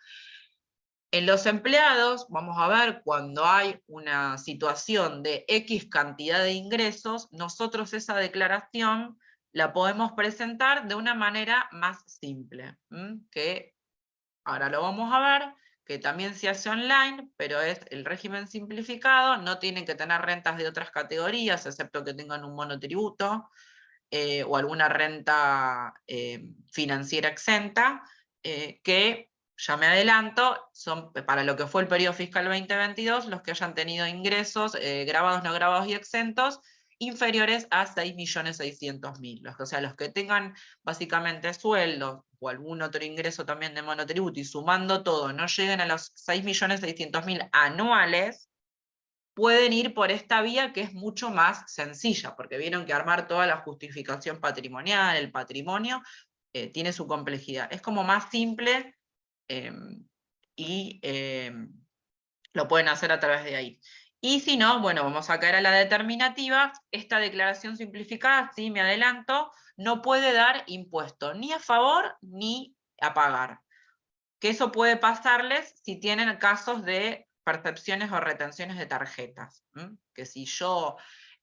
[SPEAKER 1] en los empleados, vamos a ver, cuando hay una situación de X cantidad de ingresos, nosotros esa declaración la podemos presentar de una manera más simple, que ahora lo vamos a ver, que también se hace online, pero es el régimen simplificado, no tienen que tener rentas de otras categorías, excepto que tengan un monotributo o alguna renta financiera exenta, que, ya me adelanto, son para lo que fue el periodo fiscal 2022, los que hayan tenido ingresos grabados, no grabados y exentos, inferiores a 6.600.000. O sea, los que tengan básicamente sueldos o algún otro ingreso también de monotributo y sumando todo, no lleguen a los 6.600.000 anuales, pueden ir por esta vía que es mucho más sencilla, porque vieron que armar toda la justificación patrimonial, el patrimonio, tiene su complejidad. Es como más simple y lo pueden hacer a través de ahí. Y si no, bueno, vamos a caer a la determinativa. Esta declaración simplificada, sí, me adelanto, no puede dar impuesto ni a favor ni a pagar. Que eso puede pasarles si tienen casos de percepciones o retenciones de tarjetas. Que si yo,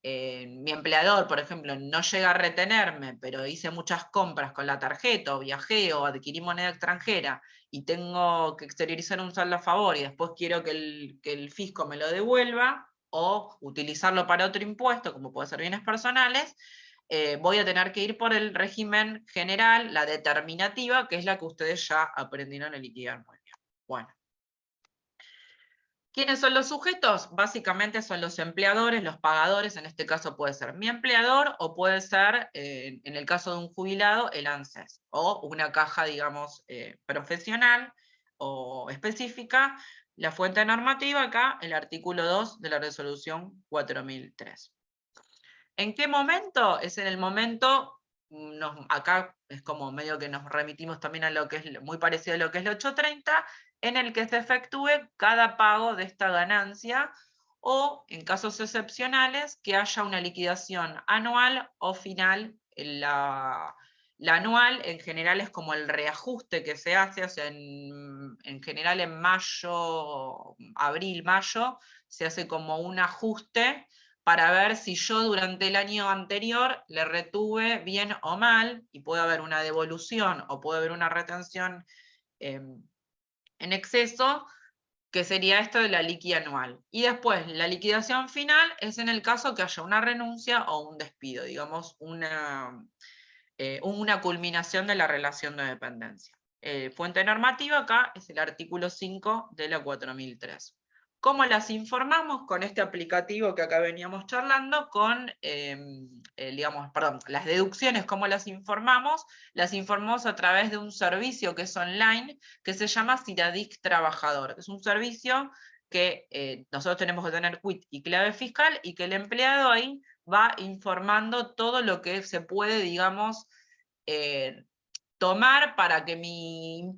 [SPEAKER 1] mi empleador, por ejemplo, no llega a retenerme, pero hice muchas compras con la tarjeta, o viajé, o adquirí moneda extranjera, y tengo que exteriorizar un saldo a favor, y después quiero que el fisco me lo devuelva, o utilizarlo para otro impuesto, como puede ser bienes personales, voy a tener que ir por el régimen general, la determinativa, que es la que ustedes ya aprendieron en liquidar muy bien. Bueno. ¿Quiénes son los sujetos? Básicamente son los empleadores, los pagadores, en este caso puede ser mi empleador, o puede ser, en el caso de un jubilado, el ANSES, o una caja, digamos, profesional o específica. La fuente normativa acá, el artículo 2 de la resolución 4003. ¿En qué momento? Es en el momento, acá es como medio que nos remitimos también a lo que es muy parecido a lo que es el 830, en el que se efectúe cada pago de esta ganancia, o en casos excepcionales, que haya una liquidación anual o final. La anual en general es como el reajuste que se hace, o sea, en general en mayo, abril, mayo, se hace como un ajuste para ver si yo durante el año anterior le retuve bien o mal, y puede haber una devolución o puede haber una retención en exceso, que sería esto de la liqui anual. Y después, la liquidación final es en el caso que haya una renuncia o un despido, digamos, una culminación de la relación de dependencia. Fuente normativa acá es el artículo 5 de la 4003. ¿Cómo las informamos? Con este aplicativo que acá veníamos charlando, con, las deducciones, ¿cómo las informamos? Las informamos a través de un servicio que es online, que se llama Ciradic Trabajador. Es un servicio que nosotros tenemos que tener quit y clave fiscal, y que el empleado ahí va informando todo lo que se puede, digamos, tomar para que mi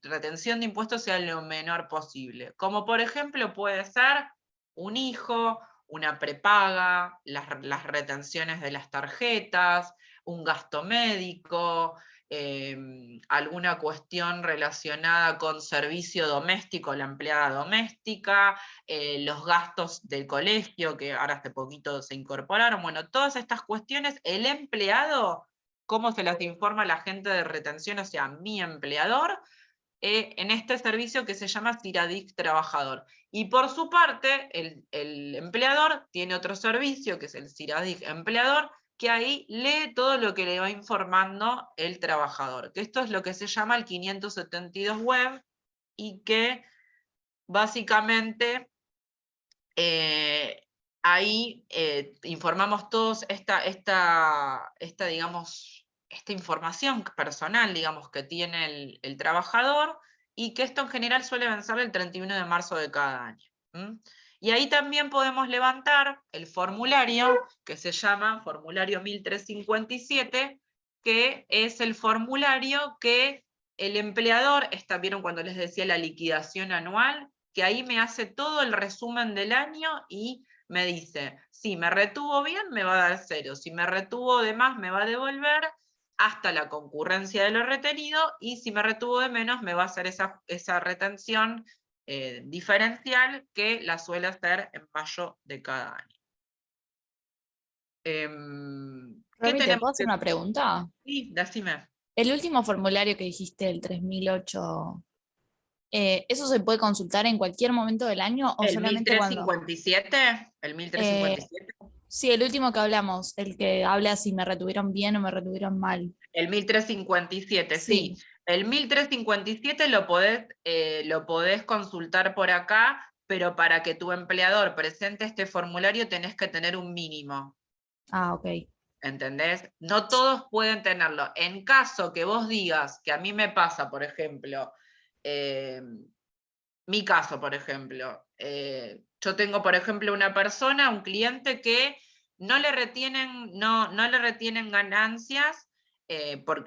[SPEAKER 1] retención de impuestos sea lo menor posible. Como por ejemplo puede ser un hijo, una prepaga, las retenciones de las tarjetas, un gasto médico, alguna cuestión relacionada con servicio doméstico, la empleada doméstica, los gastos del colegio, que ahora hace poquito se incorporaron. Bueno, todas estas cuestiones, el empleado, cómo se las informa la gente de retención, o sea, mi empleador, en este servicio que se llama CIRADIC Trabajador. Y por su parte, el empleador tiene otro servicio, que es el CIRADIC Empleador, que ahí lee todo lo que le va informando el trabajador, que esto es lo que se llama el 572 web, y que básicamente ahí informamos todos digamos, esta información personal, digamos, que tiene el trabajador, y que esto en general suele vencerle el 31 de marzo de cada año. Y ahí también podemos levantar el formulario, que se llama formulario 1357, que es el formulario que el empleador, ¿vieron cuando les decía la liquidación anual? Que ahí me hace todo el resumen del año y me dice, si me retuvo bien, me va a dar 0, si me retuvo de más, me va a devolver hasta la concurrencia de lo retenido, y si me retuvo de menos, me va a hacer esa retención diferencial, que la suele hacer en mayo de cada año. ¿Qué
[SPEAKER 4] Romy, ¿te
[SPEAKER 1] tenemos
[SPEAKER 4] puedo hacer una pregunta?
[SPEAKER 1] Sí, decime.
[SPEAKER 4] El último formulario que dijiste, el 3008, ¿eso se puede consultar en cualquier momento del año o
[SPEAKER 1] ¿El
[SPEAKER 4] solamente cuando...?
[SPEAKER 1] 1357? ¿El 1357?
[SPEAKER 4] Sí, el último que hablamos, el que habla si me retuvieron bien o me retuvieron mal.
[SPEAKER 1] El 1357, sí.
[SPEAKER 4] Sí.
[SPEAKER 1] El 1357 lo podés consultar por acá, pero para que tu empleador presente este formulario tenés que tener un mínimo.
[SPEAKER 4] Ah, ok.
[SPEAKER 1] ¿Entendés? No todos pueden tenerlo. En caso que vos digas, que a mí me pasa, por ejemplo, mi caso, por ejemplo, yo tengo, por ejemplo, una persona, un cliente que no le retienen ganancias,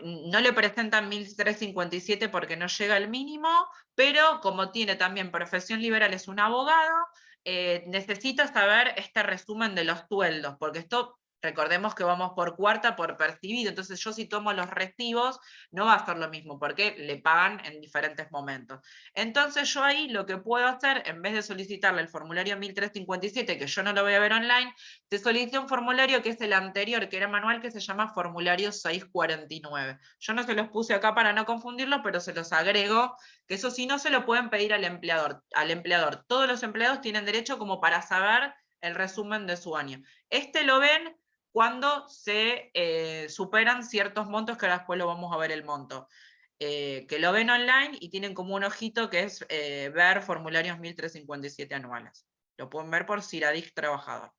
[SPEAKER 1] no le presentan 1357 porque no llega al mínimo, pero como tiene también profesión liberal, es un abogado, necesita saber este resumen de los sueldos, porque esto, recordemos que vamos por cuarta por percibido, entonces yo si tomo los recibos no va a ser lo mismo, porque le pagan en diferentes momentos. Entonces yo ahí lo que puedo hacer, en vez de solicitarle el formulario 1357, que yo no lo voy a ver online, te solicito un formulario que es el anterior, que era manual, que se llama formulario 649. Yo no se los puse acá para no confundirlo, pero se los agrego, que eso sí no se lo pueden pedir al empleador. Todos los empleados tienen derecho como para saber el resumen de su año. Lo ven cuando se superan ciertos montos, que ahora después lo vamos a ver el monto. Que lo ven online y tienen como un ojito que es ver formularios 1357 anuales. Lo pueden ver por CIRADIC Trabajador.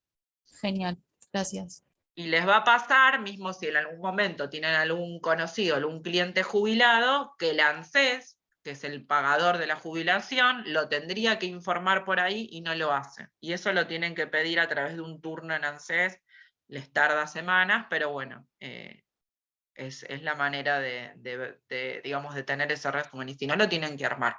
[SPEAKER 4] Genial, gracias.
[SPEAKER 1] Y les va a pasar, mismo si en algún momento tienen algún conocido, algún cliente jubilado, que el ANSES, que es el pagador de la jubilación, lo tendría que informar por ahí y no lo hace. Y eso lo tienen que pedir a través de un turno en ANSES, les tarda semanas, pero bueno, es la manera digamos, de tener ese resumen, y si no lo tienen que armar.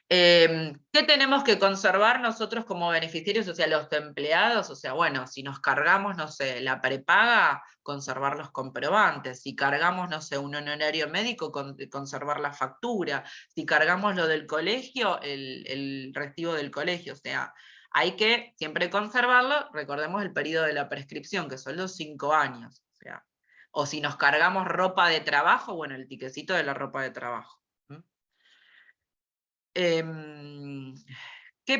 [SPEAKER 1] ¿Qué tenemos que conservar nosotros como beneficiarios, o sea, los empleados? O sea, bueno, si nos cargamos, no sé, la prepaga, conservar los comprobantes. Si cargamos, no sé, un honorario médico, conservar la factura. Si cargamos lo del colegio, el recibo del colegio. O sea, hay que siempre conservarlo. Recordemos el periodo de la prescripción, que son los 5 años. O si nos cargamos ropa de trabajo, bueno, el tiquecito de la ropa de trabajo. ¿Qué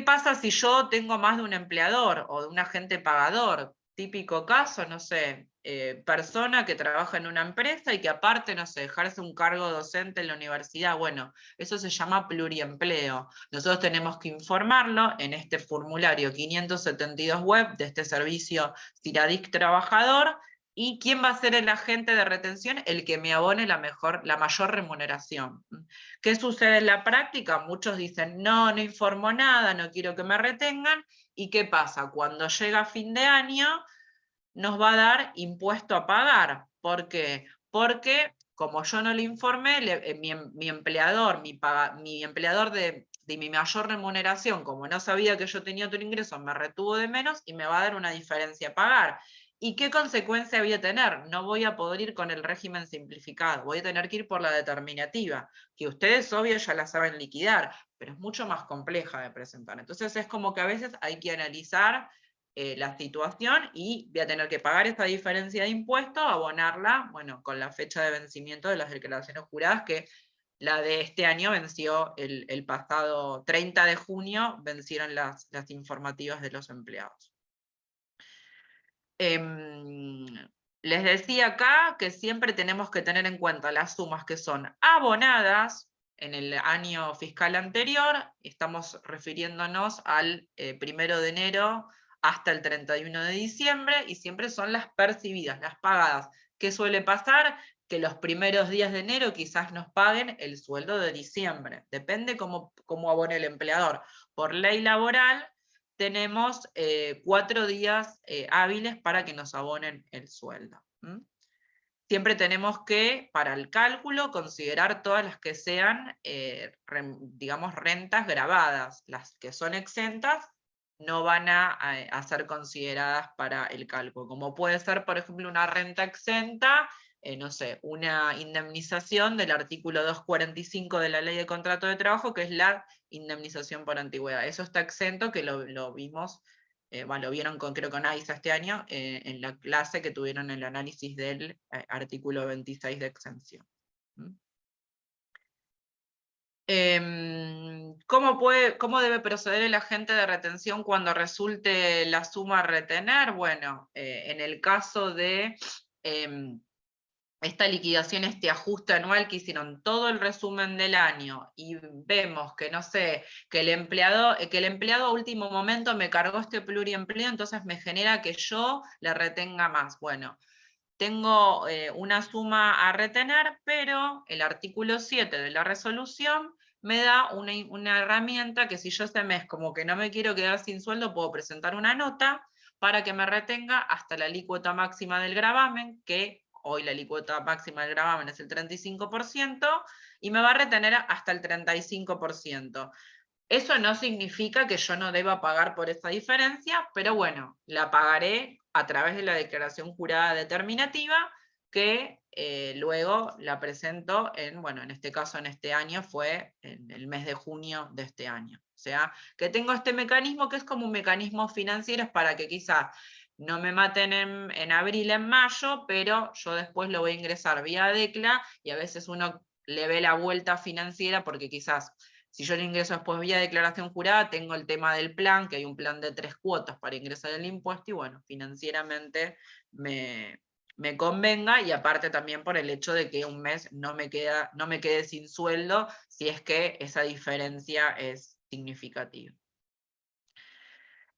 [SPEAKER 1] pasa si yo tengo más de un empleador o de un agente pagador? Típico caso, no sé, persona que trabaja en una empresa y que aparte, no sé, ejerce un cargo docente en la universidad. Bueno, eso se llama pluriempleo. Nosotros tenemos que informarlo en este formulario 572 web de este servicio CIRADIC Trabajador. ¿Y quién va a ser el agente de retención? El que me abone la mayor remuneración. ¿Qué sucede en la práctica? Muchos dicen, no informo nada, no quiero que me retengan. ¿Y qué pasa? Cuando llega fin de año, nos va a dar impuesto a pagar. ¿Por qué? Porque como yo no le informé, mi empleador, mi empleador de mi mayor remuneración, como no sabía que yo tenía otro ingreso, me retuvo de menos y me va a dar una diferencia a pagar. ¿Y qué consecuencia voy a tener? No voy a poder ir con el régimen simplificado, voy a tener que ir por la determinativa, que ustedes obvio ya la saben liquidar, pero es mucho más compleja de presentar. Entonces es como que a veces hay que analizar la situación y voy a tener que pagar esa diferencia de impuesto, abonarla, bueno, con la fecha de vencimiento de las declaraciones juradas, que la de este año venció el pasado 30 de junio, vencieron las informativas de los empleados. Les decía acá que siempre tenemos que tener en cuenta las sumas que son abonadas en el año fiscal anterior, estamos refiriéndonos al 1 de enero hasta el 31 de diciembre, y siempre son las percibidas, las pagadas. ¿Qué suele pasar? Que los primeros días de enero quizás nos paguen el sueldo de diciembre, depende cómo abone el empleador. Por ley laboral, tenemos 4 días hábiles para que nos abonen el sueldo. Siempre tenemos que, para el cálculo, considerar todas las que sean, digamos, rentas grabadas. Las que son exentas no van a ser consideradas para el cálculo. Como puede ser, por ejemplo, una renta exenta, no sé, una indemnización del artículo 245 de la Ley de Contrato de Trabajo, que es la indemnización por antigüedad. Eso está exento, que lo vimos, lo vieron creo con AISA este año, en la clase que tuvieron el análisis del artículo 26 de exención. ¿Cómo debe proceder el agente de retención cuando resulte la suma a retener? Bueno, en el caso de esta liquidación, este ajuste anual que hicieron todo el resumen del año, y vemos que, no sé, que el empleado a último momento me cargó este pluriempleo, entonces me genera que yo le retenga más. Bueno, tengo una suma a retener, pero el artículo 7 de la resolución me da una herramienta que, si yo este mes como que no me quiero quedar sin sueldo, puedo presentar una nota para que me retenga hasta la alícuota máxima del gravamen, que hoy la alícuota máxima del gravamen es el 35%, y me va a retener hasta el 35%. Eso no significa que yo no deba pagar por esa diferencia, pero bueno, la pagaré a través de la declaración jurada determinativa, que luego la presento en este caso, en este año, fue en el mes de junio de este año. O sea, que tengo este mecanismo que es como un mecanismo financiero para que quizás no me maten en abril, en mayo, pero yo después lo voy a ingresar vía DECLA, y a veces uno le ve la vuelta financiera porque quizás, si yo lo ingreso después vía declaración jurada, tengo el tema del plan, que hay un plan de 3 cuotas para ingresar el impuesto, y bueno, financieramente me convenga, y aparte también por el hecho de que un mes no me quede sin sueldo, si es que esa diferencia es significativa.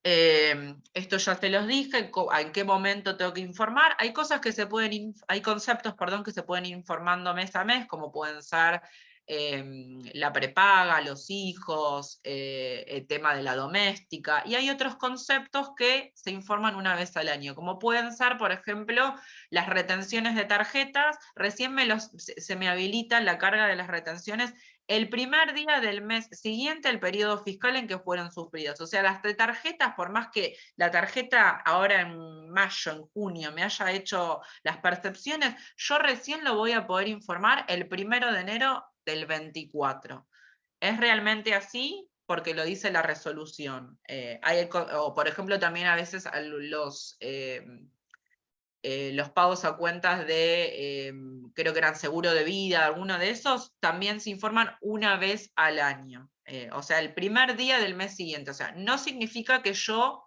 [SPEAKER 1] Esto ya te los dije, en qué momento tengo que informar. Hay cosas que hay conceptos, que se pueden ir informando mes a mes, como pueden ser la prepaga, los hijos, el tema de la doméstica, y hay otros conceptos que se informan una vez al año, como pueden ser, por ejemplo, las retenciones de tarjetas. Recién se me habilita la carga de las retenciones el primer día del mes siguiente al periodo fiscal en que fueron sufridas. O sea, las tarjetas, por más que la tarjeta ahora en mayo, en junio, me haya hecho las percepciones, yo recién lo voy a poder informar el 1 de enero del 24. ¿Es realmente así? Porque lo dice la resolución. O por ejemplo, también a veces los pagos a cuentas de, creo que eran seguro de vida, alguno de esos, también se informan una vez al año. O sea, el primer día del mes siguiente. O sea, no significa que yo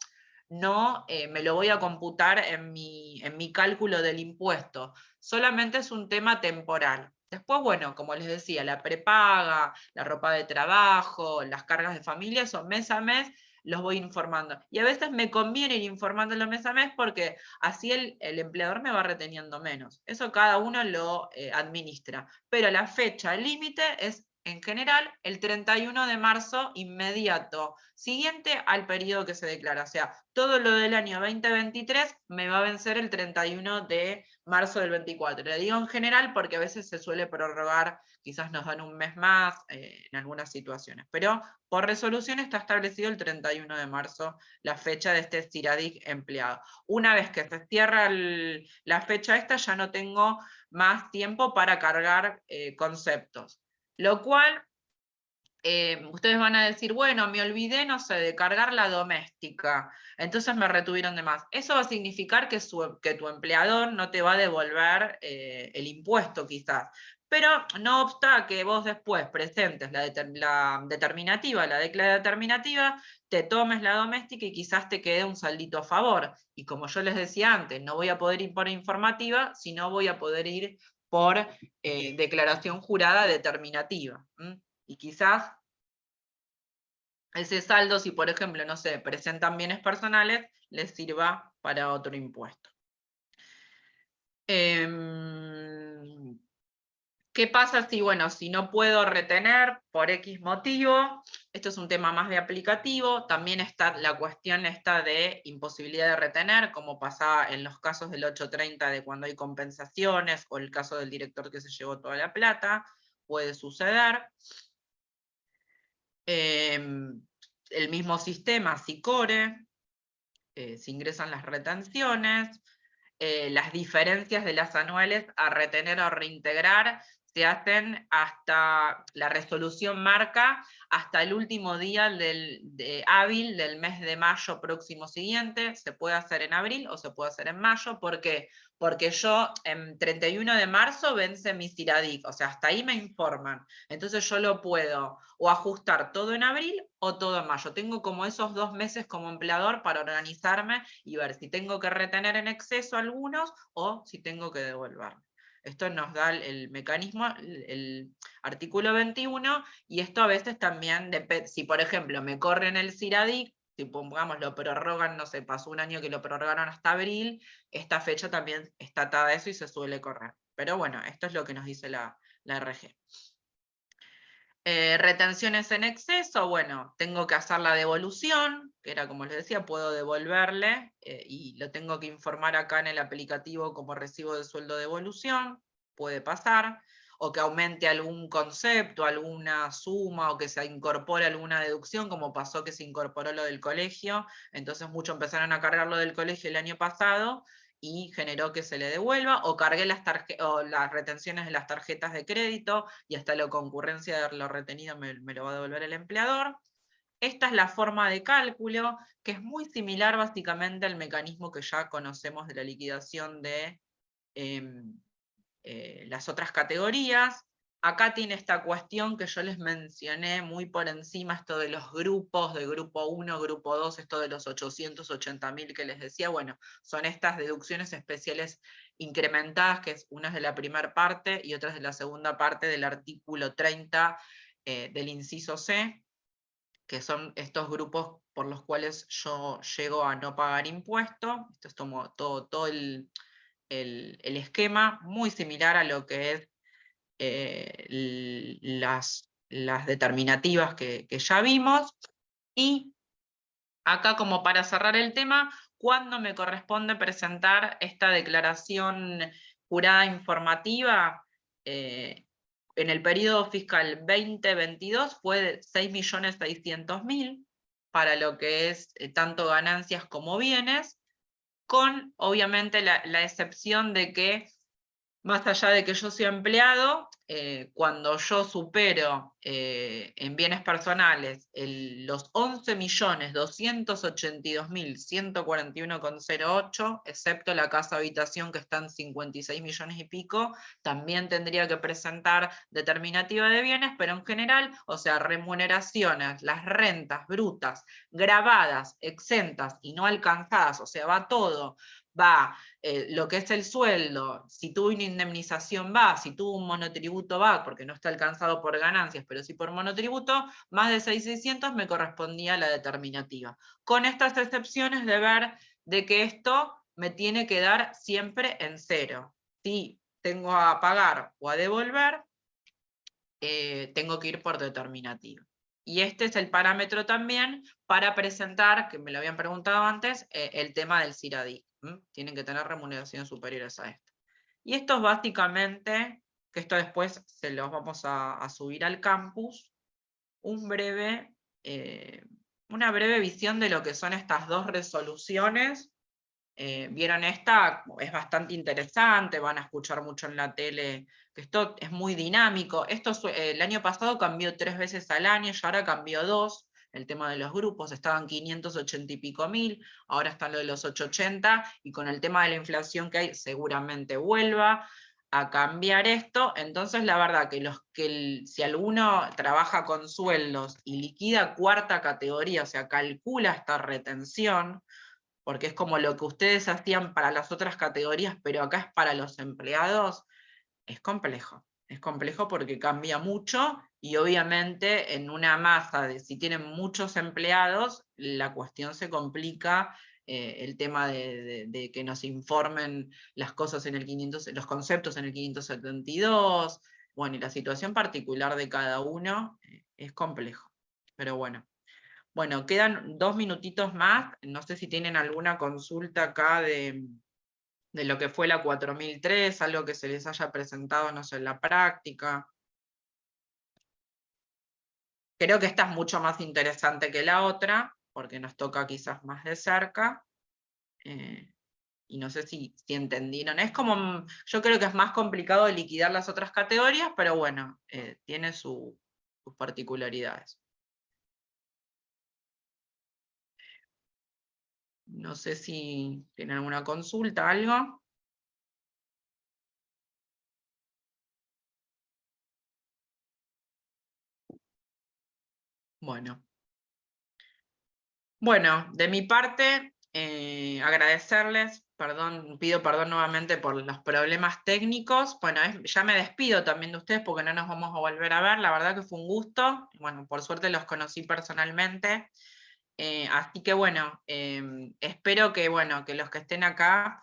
[SPEAKER 1] no me lo voy a computar en mi cálculo del impuesto. Solamente es un tema temporal. Después, bueno, como les decía, la prepaga, la ropa de trabajo, las cargas de familia, son mes a mes, los voy informando. Y a veces me conviene ir informándolo mes a mes, porque así el empleador me va reteniendo menos. Eso cada uno lo administra. Pero la fecha límite es en general, el 31 de marzo inmediato, siguiente al periodo que se declara. O sea, todo lo del año 2023 me va a vencer el 31 de marzo del 24. Le digo en general porque a veces se suele prorrogar, quizás nos dan un mes más en algunas situaciones. Pero por resolución está establecido el 31 de marzo la fecha de este CIRADIC empleado. Una vez que se cierra la fecha esta, ya no tengo más tiempo para cargar conceptos. Lo cual, ustedes van a decir, bueno, me olvidé, no sé, de cargar la doméstica, entonces me retuvieron de más. Eso va a significar que tu empleador no te va a devolver el impuesto quizás. Pero no obsta que vos después presentes la determinativa, la declara determinativa, te tomes la doméstica y quizás te quede un saldito a favor. Y como yo les decía antes, no voy a poder ir por informativa, sino voy a poder ir por declaración jurada determinativa. Y quizás ese saldo, si por ejemplo, no sé, presentan bienes personales, les sirva para otro impuesto. ¿Qué pasa si, bueno, si no puedo retener por X motivo? Esto es un tema más de aplicativo. También está la cuestión esta de imposibilidad de retener, como pasaba en los casos del 830 de cuando hay compensaciones, o el caso del director que se llevó toda la plata, puede suceder. El mismo sistema, SICORE, se ingresan las retenciones, las diferencias de las anuales a retener o reintegrar se hacen hasta, la resolución marca hasta el último día hábil del mes de mayo próximo siguiente. Se puede hacer en abril o se puede hacer en mayo. ¿Por qué? Porque yo en 31 de marzo vence mi CIRADIC, o sea, hasta ahí me informan. Entonces yo lo puedo o ajustar todo en abril o todo en mayo. Tengo como esos 2 meses como empleador para organizarme y ver si tengo que retener en exceso algunos o si tengo que devolver. Esto nos da el mecanismo, el artículo 21, y esto a veces también depende, si por ejemplo me corren el CIRADIC, si pongamos lo prorrogan, no sé, pasó un año que lo prorrogaron hasta abril, esta fecha también está atada a eso y se suele correr. Pero bueno, esto es lo que nos dice la RG. Retenciones en exceso, bueno, tengo que hacer la devolución, que era como les decía, puedo devolverle, y lo tengo que informar acá en el aplicativo como recibo de sueldo de devolución, puede pasar, o que aumente algún concepto, alguna suma, o que se incorpore alguna deducción, como pasó que se incorporó lo del colegio, entonces muchos empezaron a cargar lo del colegio el año pasado, y generó que se le devuelva, o cargué las retenciones de las tarjetas de crédito, y hasta la concurrencia de lo retenido me lo va a devolver el empleador. Esta es la forma de cálculo, que es muy similar básicamente al mecanismo que ya conocemos de la liquidación de las otras categorías. Acá tiene esta cuestión que yo les mencioné muy por encima, esto de los grupos, de grupo 1, grupo 2, esto de los 880.000 que les decía. Bueno, son estas deducciones especiales incrementadas, que una es de la primera parte y otra es de la segunda parte del artículo 30 del inciso C, que son estos grupos por los cuales yo llego a no pagar impuesto. Esto es todo el esquema, muy similar a lo que es las determinativas que ya vimos. Y acá, como para cerrar el tema, ¿cuándo me corresponde presentar esta declaración jurada informativa? En el periodo fiscal 2022 fue de 6.600.000 para lo que es tanto ganancias como bienes, con obviamente la excepción de que, más allá de que yo sea empleado, cuando yo supero en bienes personales los 11.282.141,08, excepto la casa habitación que está en 56 millones y pico, también tendría que presentar determinativa de bienes, pero en general, o sea, remuneraciones, las rentas brutas, grabadas, exentas y no alcanzadas, o sea, va todo, va lo que es el sueldo, si tuvo una indemnización va, si tuvo un monotributo va, porque no está alcanzado por ganancias, pero sí por monotributo, más de 6.600 me correspondía la determinativa. Con estas excepciones de ver de que esto me tiene que dar siempre en cero. Si tengo a pagar o a devolver, tengo que ir por determinativo. Y este es el parámetro también para presentar, que me lo habían preguntado antes, el tema del CIRADI. Tienen que tener remuneraciones superiores a esto. Y esto es básicamente, que esto después se los vamos a subir al campus, una breve visión de lo que son estas dos resoluciones. Vieron esta, es bastante interesante, van a escuchar mucho en la tele, que esto es muy dinámico. Esto el año pasado cambió 3 veces al año, y ahora cambió 2, el tema de los grupos, estaban 580 y pico mil, ahora está lo de los 880, y con el tema de la inflación que hay, seguramente vuelva a cambiar esto. Entonces la verdad que si alguno trabaja con sueldos y liquida cuarta categoría, o sea, calcula esta retención, porque es como lo que ustedes hacían para las otras categorías, pero acá es para los empleados, es complejo. Es complejo porque cambia mucho, y obviamente en una masa de si tienen muchos empleados, la cuestión se complica, el tema de que nos informen las cosas en el 500, los conceptos en el 572, bueno, y la situación particular de cada uno, es complejo. Pero bueno. Bueno, quedan 2 minutitos más. No sé si tienen alguna consulta acá de lo que fue la 4003, algo que se les haya presentado, no sé, en la práctica. Creo que esta es mucho más interesante que la otra, porque nos toca quizás más de cerca. Y no sé si entendieron. Es como, yo creo que es más complicado liquidar las otras categorías, pero bueno, tiene sus particularidades. No sé si tienen alguna consulta, algo. Bueno. Bueno, de mi parte, agradecerles, pido perdón nuevamente por los problemas técnicos. Bueno, ya me despido también de ustedes porque no nos vamos a volver a ver. La verdad que fue un gusto. Bueno, por suerte los conocí personalmente. Así que bueno, espero que, bueno, que los que estén acá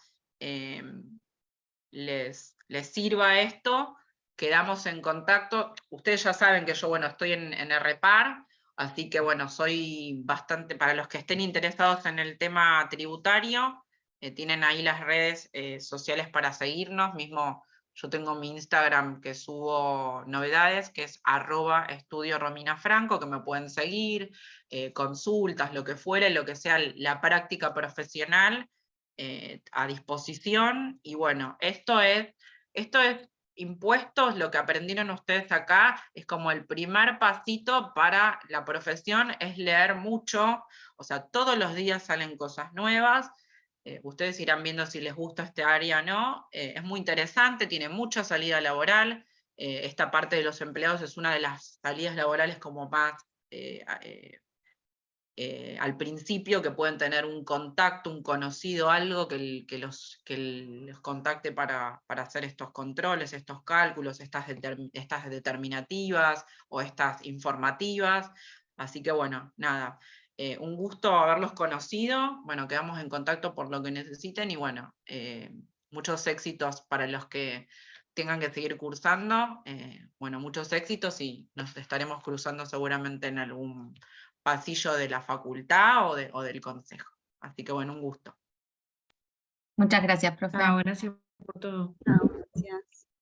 [SPEAKER 1] les sirva esto. Quedamos en contacto. Ustedes ya saben que yo, bueno, estoy en RPAR, así que bueno, soy bastante, para los que estén interesados en el tema tributario, tienen ahí las redes sociales para seguirnos. Mismo yo tengo mi Instagram que subo novedades, que es @estudio_Romina_Franco, que me pueden seguir, consultas, lo que fuere, lo que sea la práctica profesional, a disposición. Y bueno, esto es impuestos, lo que aprendieron ustedes acá, es como el primer pasito para la profesión, es leer mucho, o sea, todos los días salen cosas nuevas. Ustedes irán viendo si les gusta este área o no. Es muy interesante, tiene mucha salida laboral. Esta parte de los empleados es una de las salidas laborales como más al principio, que pueden tener un contacto, un conocido, algo que los contacte para hacer estos controles, estos cálculos, estas determinativas o estas informativas. Así que bueno, nada, un gusto haberlos conocido. Bueno, quedamos en contacto por lo que necesiten, y bueno, muchos éxitos para los que tengan que seguir cursando. Bueno, muchos éxitos, y nos estaremos cruzando seguramente en algún pasillo de la facultad o del consejo. Así que bueno, un gusto.
[SPEAKER 6] Muchas gracias, profe.
[SPEAKER 3] Chao, gracias por todo.
[SPEAKER 2] Chao, gracias.